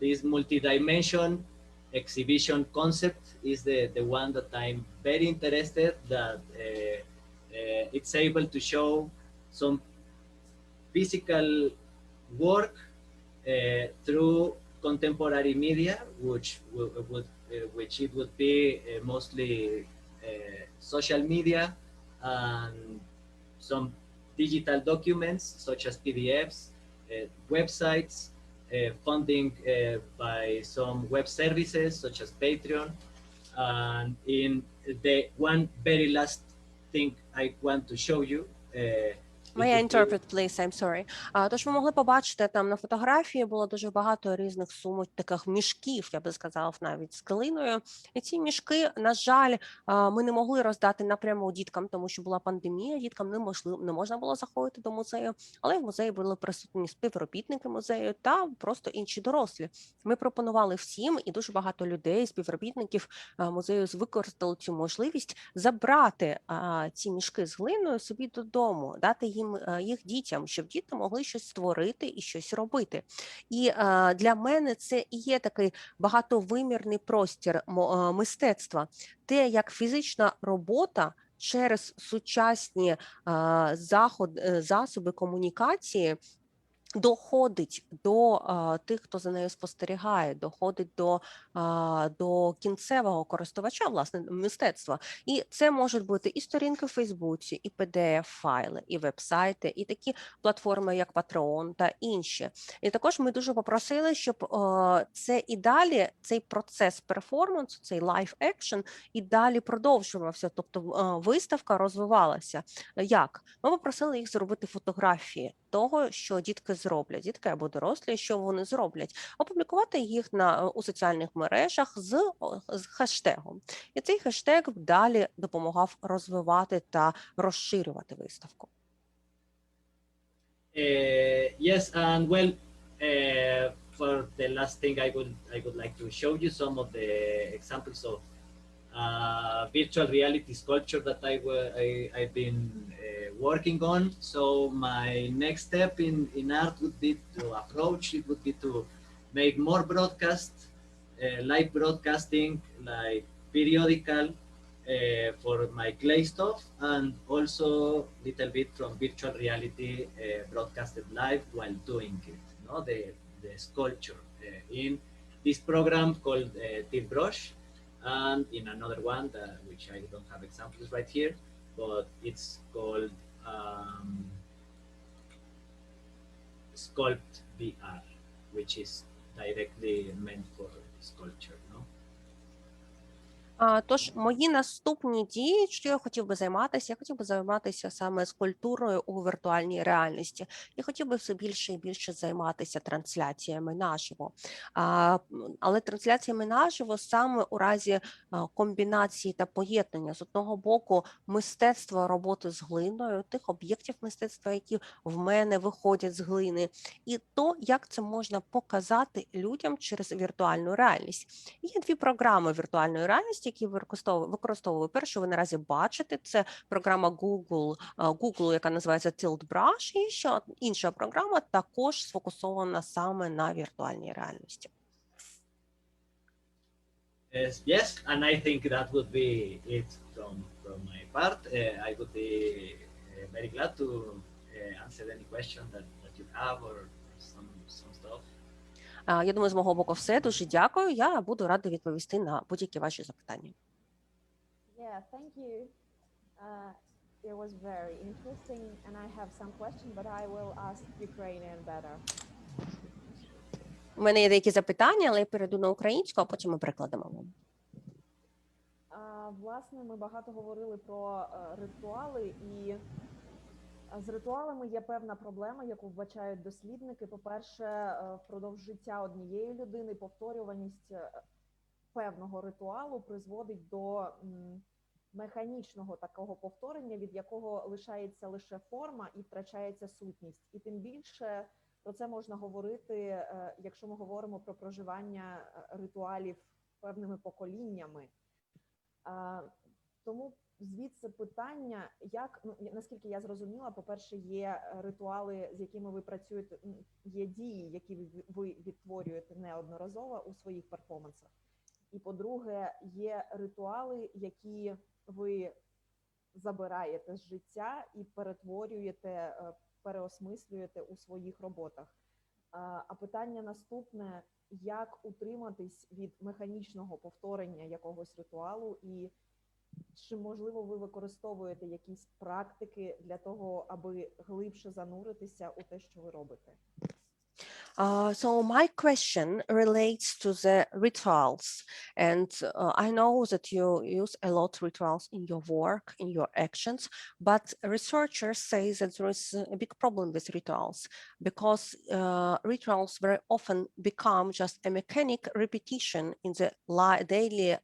this multi-dimension exhibition concept is the one that I'm very interested that it's able to show some physical work through contemporary media, which it would be mostly social media and some digital documents such as PDFs, websites, funding by some web services such as Patreon. And in the one very last thing I want to show you. May I interpret, please? I'm sorry. Тож ви могли побачити, там на фотографії було дуже багато різних сумок, таких мішків, я би сказала, навіть з глиною. І ці мішки, на жаль, ми не могли роздати напряму діткам, тому що була пандемія, діткам не можна було заходити до музею, але в музеї були присутні співробітники музею та просто інші дорослі. Ми пропонували всім, і дуже багато людей, співробітників музею використали цю можливість забрати ці мішки з глиною собі додому, дати їх дітям, щоб діти могли щось створити і щось робити. І для мене це і є такий багатовимірний простір мистецтва. Те, як фізична робота через сучасні засоби комунікації доходить до тих, хто за нею спостерігає, доходить до кінцевого користувача, власне, мистецтва. І це можуть бути і сторінки в Фейсбуці, і PDF-файли, і веб-сайти, і такі платформи, як Patreon та інші. І також ми дуже попросили, щоб це і далі, цей процес перформансу, цей live action, і далі продовжувався, тобто виставка розвивалася. Як? Ми попросили їх зробити фотографії того, що дітки зроблять, дітки або дорослі, що вони зроблять, опублікувати їх у соціальних мережах з хештегом. І цей хештег далі допомагав розвивати та розширювати виставку. Yes, and well, for the last thing, I would like to show you some of the examples of virtual reality sculpture that I've been working on. So my next step in art would be to approach, it would be to make more broadcasts, live broadcasting, like periodical for my clay stuff, and also little bit from virtual reality broadcasted live while doing it, no? The sculpture in this program called Tip Brush. And in another one, which I don't have examples right here, but it's called Sculpt VR, which is directly meant for sculpture, no? Тож мої наступні дії, що я хотів би займатися саме скульптурою у віртуальній реальності. Я хотів би все більше і більше займатися трансляціями наживо. Але трансляціями наживо саме у разі комбінації та поєднання з одного боку мистецтва роботи з глиною, тих об'єктів мистецтва, які в мене виходять з глини, і то, як це можна показати людям через віртуальну реальність. Є дві програми віртуальної реальності, які використовую. Першу ви наразі бачите, це програма Google, яка називається Tilt Brush, і ще інша програма також сфокусована саме на віртуальній реальності. Yes, and I think that would be it from my part. I would be very glad to answer any question that you have or some stuff. Я думаю, з мого боку все. Дуже дякую. Я буду рада відповісти на будь-які ваші запитання. Yeah, thank you. It was very interesting, and I have some questions, but I will ask Ukrainian better. У мене є деякі запитання, але я перейду на українську, а потім ми перекладемо вам. Власне, ми багато говорили про ритуали, і з ритуалами є певна проблема, яку вбачають дослідники. По-перше, впродовж життя однієї людини повторюваність певного ритуалу призводить до механічного такого повторення, від якого лишається лише форма і втрачається сутність. І тим більше про це можна говорити, якщо ми говоримо про проживання ритуалів певними поколіннями. Тому звідси питання, як, наскільки я зрозуміла, по-перше, є ритуали, з якими ви працюєте, є дії, які ви відтворюєте неодноразово у своїх перформансах. І, по-друге, є ритуали, які ви забираєте з життя і перетворюєте, переосмислюєте у своїх роботах. А питання наступне, як утриматись від механічного повторення якогось ритуалу, і чи, можливо, ви використовуєте якісь практики для того, аби глибше зануритися у те, що ви робите? So my question relates to the rituals, and I know that you use a lot rituals in your work, in your actions, but researchers say that there is a big problem with rituals because rituals very often become just a mechanic repetition in the daily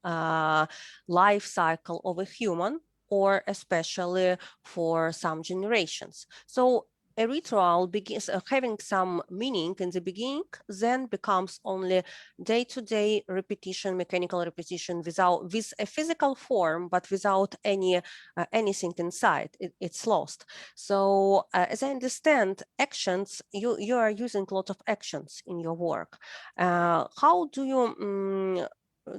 life cycle of a human, or especially for some generations. So a ritual begins having some meaning in the beginning, then becomes only day-to-day repetition, mechanical repetition with a physical form, but without anything inside. It's lost. So as I understand, actions, you are using a lot of actions in your work. How do you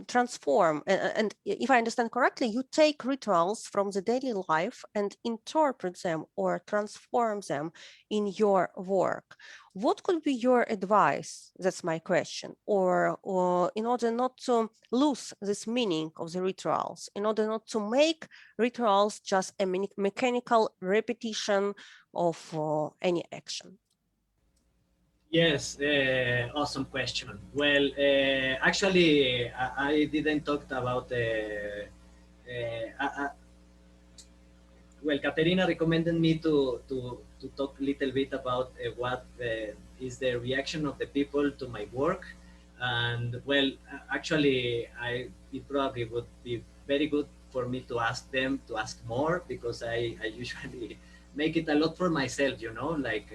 transform, and if I understand correctly, you take rituals from the daily life and interpret them or transform them in your work. What could be your advice? That's my question. Or in order not to lose this meaning of the rituals, in order not to make rituals just a mechanical repetition of any action. Yes, awesome question. Well, actually, I didn't talk about well, Katerina recommended me to talk a little bit about what is the reaction of the people to my work. And well, actually, it probably would be very good for me to ask them to ask more, because I usually make it a lot for myself, you know, like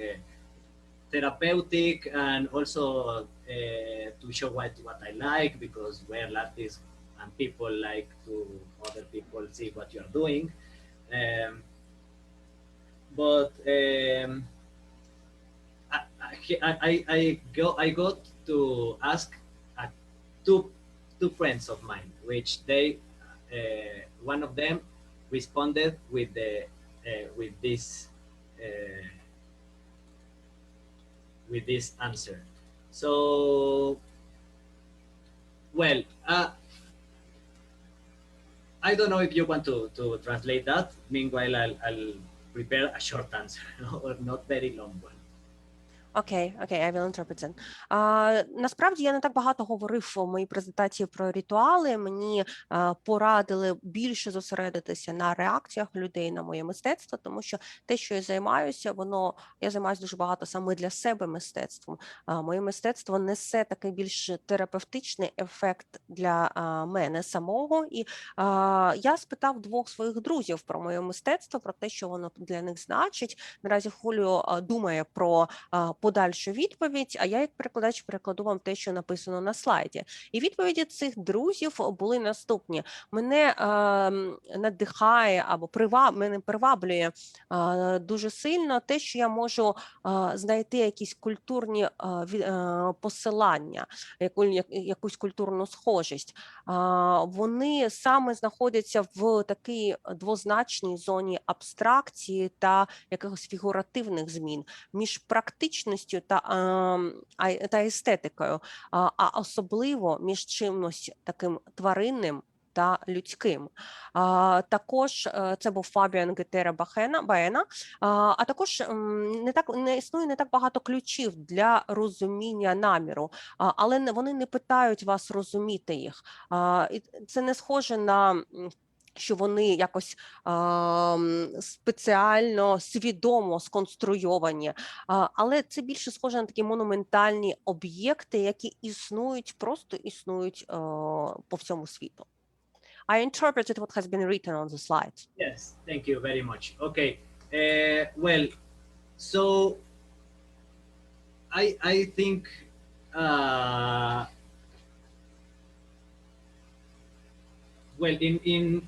therapeutic, and also to show what I like, because well, artists and people like to other people see what you're doing. But I got to ask two friends of mine, which they one of them responded with this answer. So well, I don't know if you want to translate that. Meanwhile, I'll prepare a short answer, or not very long one. Окей, I will interpret it. Насправді я не так багато говорив у моїй презентації про ритуали. Мені порадили більше зосередитися на реакціях людей на моє мистецтво, тому що те, що я займаюся, я займаюся дуже багато саме для себе мистецтвом. Моє мистецтво несе такий більш терапевтичний ефект для мене самого. І я спитав двох своїх друзів про моє мистецтво, про те, що воно для них значить. Наразі Хуліо думає про подальшу відповідь, а я як перекладач перекладу вам те, що написано на слайді. І відповіді цих друзів були наступні. Мене надихає або мене приваблює дуже сильно те, що я можу знайти якісь культурні посилання, якусь культурну схожість. Вони саме знаходяться в такій двозначній зоні абстракції та якихось фігуративних змін між практичністю та естетикою, а особливо між чимось таким тваринним та людським. Також це був Фабіан Гетера Баена, а також не існує не так багато ключів для розуміння наміру, але вони не питають вас розуміти їх. Це не схоже на що вони якось спеціально, свідомо сконструйовані, але це більше схоже на такі монументальні об'єкти, які просто існують по всьому світу. I interpreted what has been written on the slide. Yes, thank you very much. Okay, well, so I think well,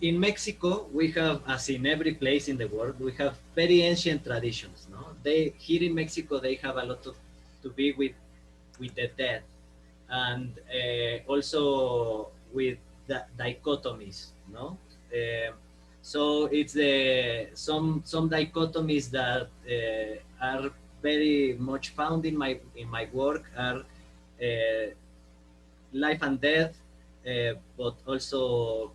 in Mexico, we have, as in every place in the world, we have very ancient traditions. No, here in Mexico they have a lot to be with the dead, and also with the dichotomies. No, so it's some dichotomies that are very much found in my work are life and death. But also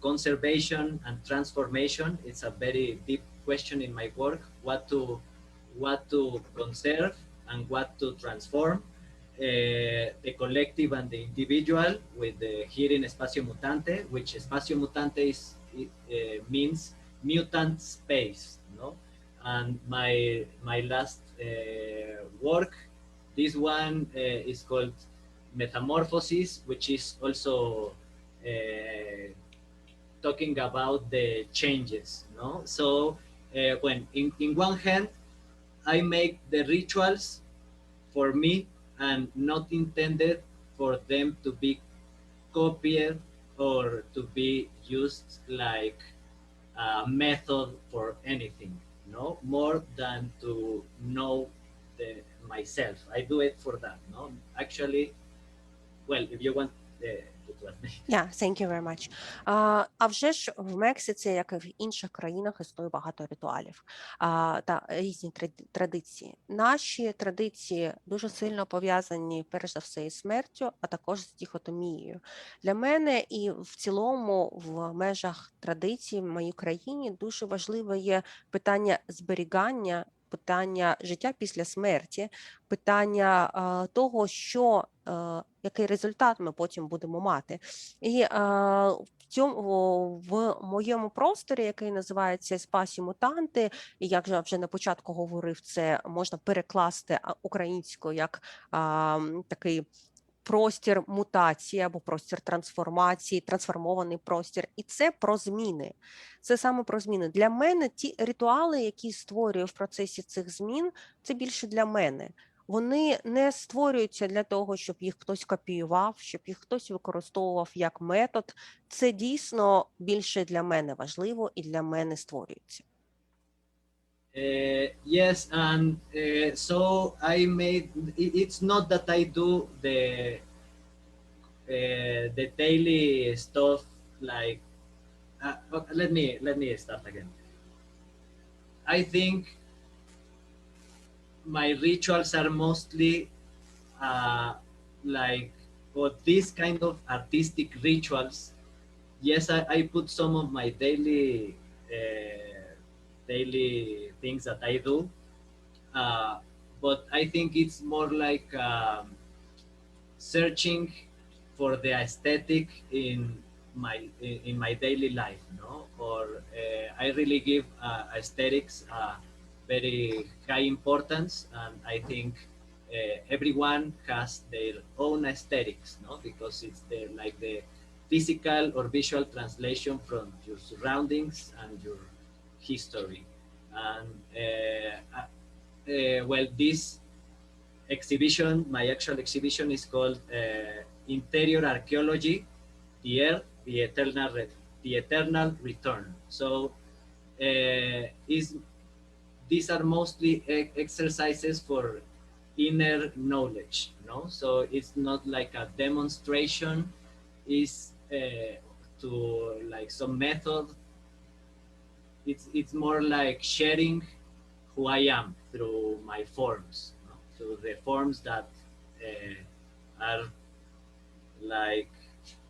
conservation and transformation. It's a very deep question in my work, what to conserve and what to transform. the collective and the individual with the here in Espacio Mutante, which Espacio Mutante means mutant space, no? And my last work, this one is called Metamorphosis, which is also talking about the changes, no? So when in one hand, I make the rituals for me and not intended for them to be copied or to be used like a method for anything, no? More than to know myself. I do it for that, no? Actually, well, if you want to ask me. Yeah, thank you very much. А вже ж в Мексиці, як і в інших країнах, існує багато ритуалів та різні традиції. Наші традиції дуже сильно пов'язані, перш за все, із смертю, а також з дихотомією. Для мене і в цілому в межах традицій в моїй країні дуже важливе є питання зберігання, питання життя після смерті, питання того, що, який результат ми потім будемо мати. І в моєму просторі, який називається «Спасі мутанти», і як я вже на початку говорив, це можна перекласти українською як такий простір мутації або простір трансформації, трансформований простір. І це про зміни. Це саме про зміни. Для мене ті ритуали, які створюю в процесі цих змін, це більше для мене. Вони не створюються для того, щоб їх хтось копіював, щоб їх хтось використовував як метод. Це дійсно більше для мене важливо і для мене створюється. Yes, and so I made. It's not that I do the daily stuff like. Let me start again. I think my rituals are mostly like for this kind of artistic rituals. Yes, I put some of my daily things that I do, but I think it's more like searching for the aesthetic in my daily life, no? Or I really give aesthetics very high importance, and I think everyone has their own aesthetics, no? Because it's like the physical or visual translation from your surroundings and your history. And well, this exhibition, my actual exhibition, is called Interior Archaeology, the Earth, the Eternal Return. So these are mostly exercises for inner knowledge, no? So it's not like a demonstration, it's to like some method. It's more like sharing who I am through my forms, no? Through the forms that are like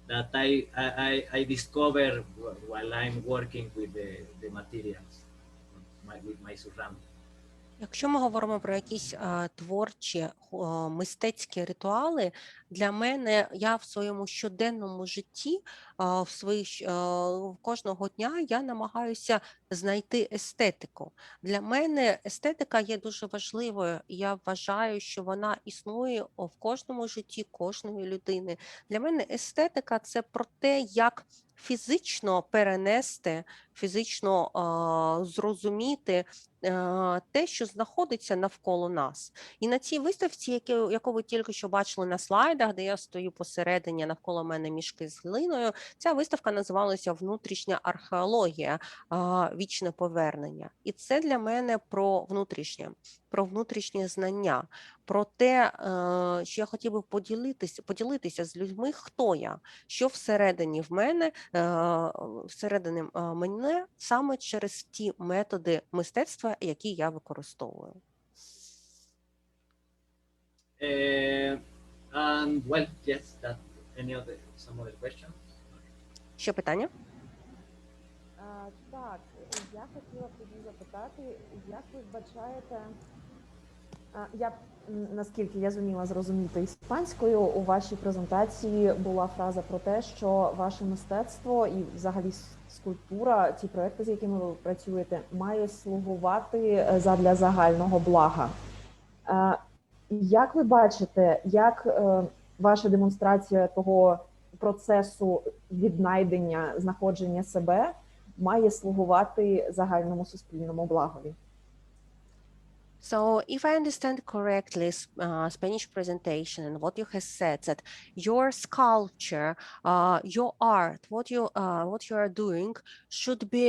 that I discover while I'm working with the materials, with my surroundings. Якщо ми говоримо про якісь творчі, мистецькі ритуали, для мене, я в своєму щоденному житті, кожного дня я намагаюся знайти естетику. Для мене естетика є дуже важливою, і я вважаю, що вона існує в кожному житті кожної людини. Для мене естетика – це про те, як фізично перенести, фізично зрозуміти те, що знаходиться навколо нас. І на цій виставці, яку ви тільки що бачили на слайдах, де я стою посередині, навколо мене мішки з глиною, ця виставка називалася «Внутрішня археологія. Вічне повернення». І це для мене про внутрішнє знання, про те, що я хотів би поділитися з людьми, хто я, що всередині в мене, всередині мене, саме через ті методи мистецтва, які я використовую. Well, yes, that some other questions? Ще питання? Так, я хотіла тоді запитати, як ви вбачаєте Наскільки я зуміла зрозуміти іспанською, у вашій презентації була фраза про те, що ваше мистецтво і взагалі скульптура, ті проекти, з якими ви працюєте, має слугувати задля загального блага. Як ви бачите, як ваша демонстрація того процесу віднайдення, знаходження себе має слугувати загальному суспільному благові? So, if I understand correctly, Spanish presentation and what you have said, that your sculpture, your art, what you are doing should be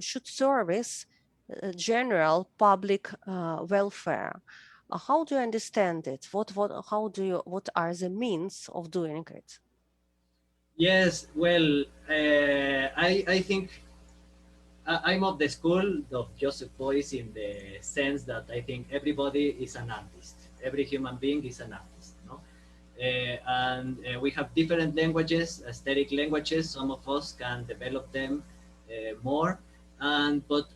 should service general public welfare. How do you understand it? What are the means of doing it? Yes, well, I think I'm of the school of Joseph Beuys in the sense that I think everybody is an artist. Every human being is an artist, no? And we have different languages, aesthetic languages. Some of us can develop them more. But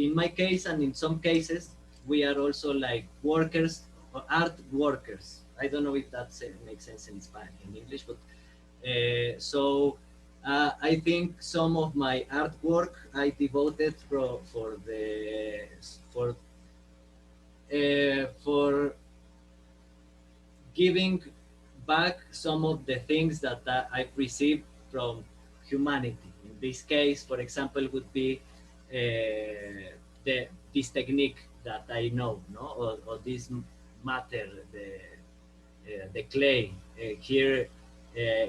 in my case and in some cases, we are also like workers or art workers. I don't know if that makes sense in Spanish, in English, but I think some of my artwork I devoted for giving back some of the things that I've received from humanity. In this case, for example, would be this technique that I know, no, or this matter, the clay. Here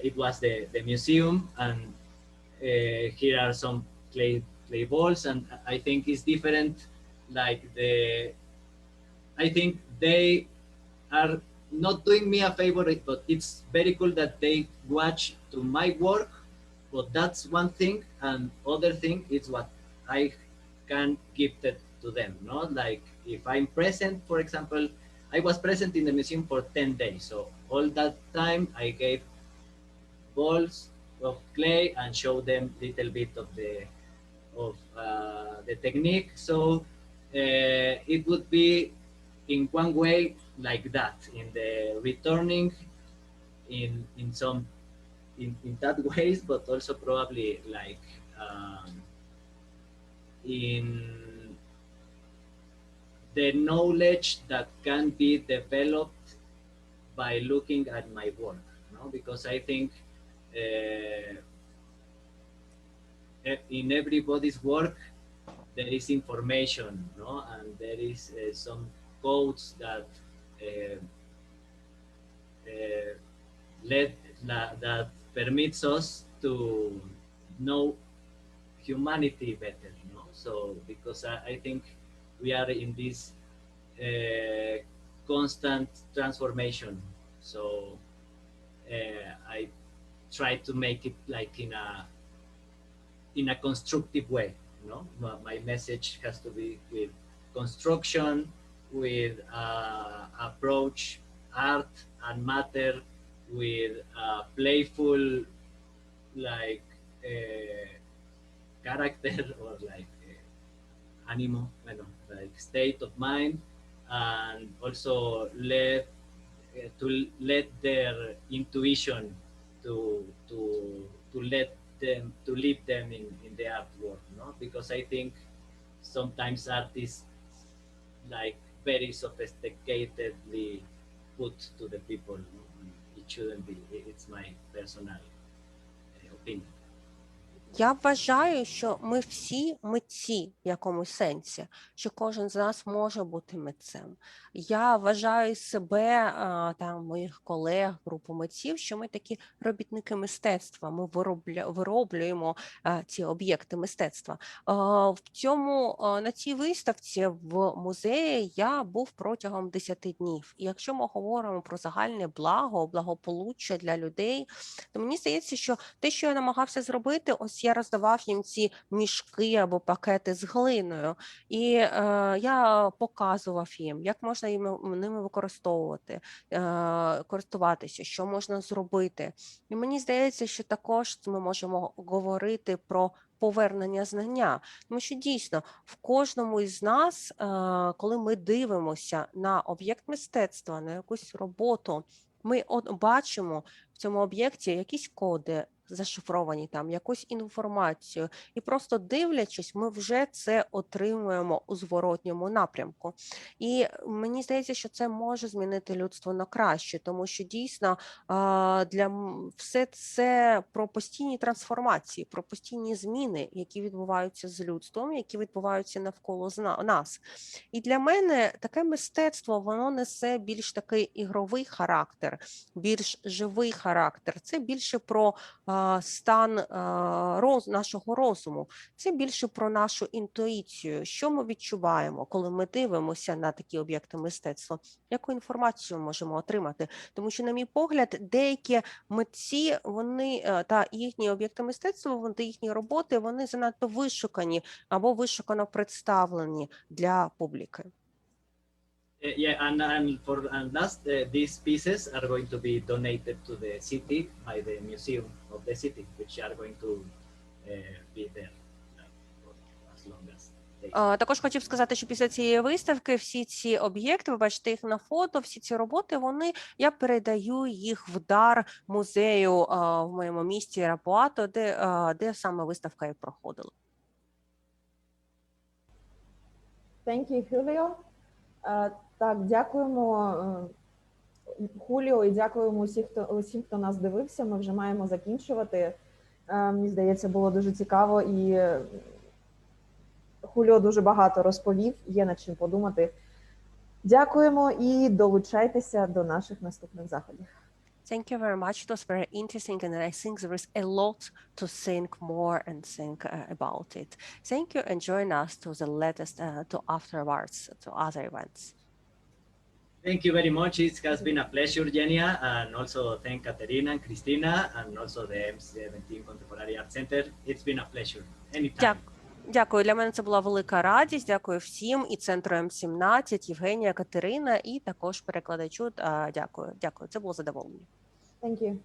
it was the museum, and here are some clay balls, and I think it's different. Like I think they are not doing me a favor, but it's very cool that they watch to my work. But that's one thing, and other thing is what I can give it to them. No, like if I'm present, for example, I was present in the museum for 10 days, so all that time I gave balls of clay and show them little bit of the technique. So it would be in one way like that, in the returning in some in that ways, but also probably like in the knowledge that can be developed by looking at my work, no? Because I think in everybody's work there is information, no? And there is some codes that that permits us to know humanity better, no? So because I think we are in this constant transformation, so I try to make it like in a constructive way, no? My message has to be with construction, with approach art and matter, with playful like character or like animal, like state of mind, and also let their intuition to lead them in the artwork, no? Because I think sometimes art is like very sophisticatedly put to the people. It shouldn't be. It's my personal opinion. Я вважаю, що ми всі митці в якомусь сенсі, що кожен з нас може бути митцем. Я вважаю себе та моїх колег, групу митців, що ми такі робітники мистецтва, ми вироблюємо ці об'єкти мистецтва. На цій виставці в музеї я був протягом 10 днів. І якщо ми говоримо про загальне благо, благополуччя для людей, то мені здається, що те, що я намагався зробити, ось я роздавав їм ці мішки або пакети з глиною, і я показував їм, як можна ними використовувати, користуватися, що можна зробити. І мені здається, що також ми можемо говорити про повернення знання. Тому що дійсно в кожному із нас, коли ми дивимося на об'єкт мистецтва, на якусь роботу, ми бачимо в цьому об'єкті якісь коди, зашифровані там, якусь інформацію. І просто дивлячись, ми вже це отримуємо у зворотньому напрямку. І мені здається, що це може змінити людство на краще, тому що дійсно все це про постійні трансформації, про постійні зміни, які відбуваються з людством, які відбуваються навколо нас. І для мене таке мистецтво, воно несе більш такий ігровий характер, більш живий характер. Це більше про стан нашого розуму. Це більше про нашу інтуїцію. Що ми відчуваємо, коли ми дивимося на такі об'єкти мистецтва? Яку інформацію можемо отримати? Тому що, на мій погляд, деякі митці, вони та їхні об'єкти мистецтва, їхні роботи, вони занадто вишукані або вишукано представлені для публіки. Yeah, and last, these pieces are going to be donated to the city by the museum of the city, which are going to be there for as long as they. Також хотів сказати, що після цієї виставки всі ці об'єкти, ви бачите їх на фото, всі ці роботи, я передаю їх в дар музею в моєму місті Рапуато, де саме виставка і проходила. Thank you, Julio. Так, дякуємо Хуліо і дякуємо усім, хто нас дивився. Ми вже маємо закінчувати. Мені здається, було дуже цікаво і Хуліо дуже багато розповів, є над чим подумати. Дякуємо і долучайтеся до наших наступних заходів. Thank you very much. It was very interesting, and I think there is a lot to think more and think about it. Thank you, and join us to the latest, to afterwards, to other events. Thank you very much. It has been a pleasure, Genia, and also thank Katerina and Christina, and also the M17 Contemporary Art Center. It's been a pleasure. Anytime. Дякую. Для мене це була велика радість. Дякую всім, і центру М17, Євгенія, Катерина, і також перекладачу. Дякую. Це було задоволення. Thank you.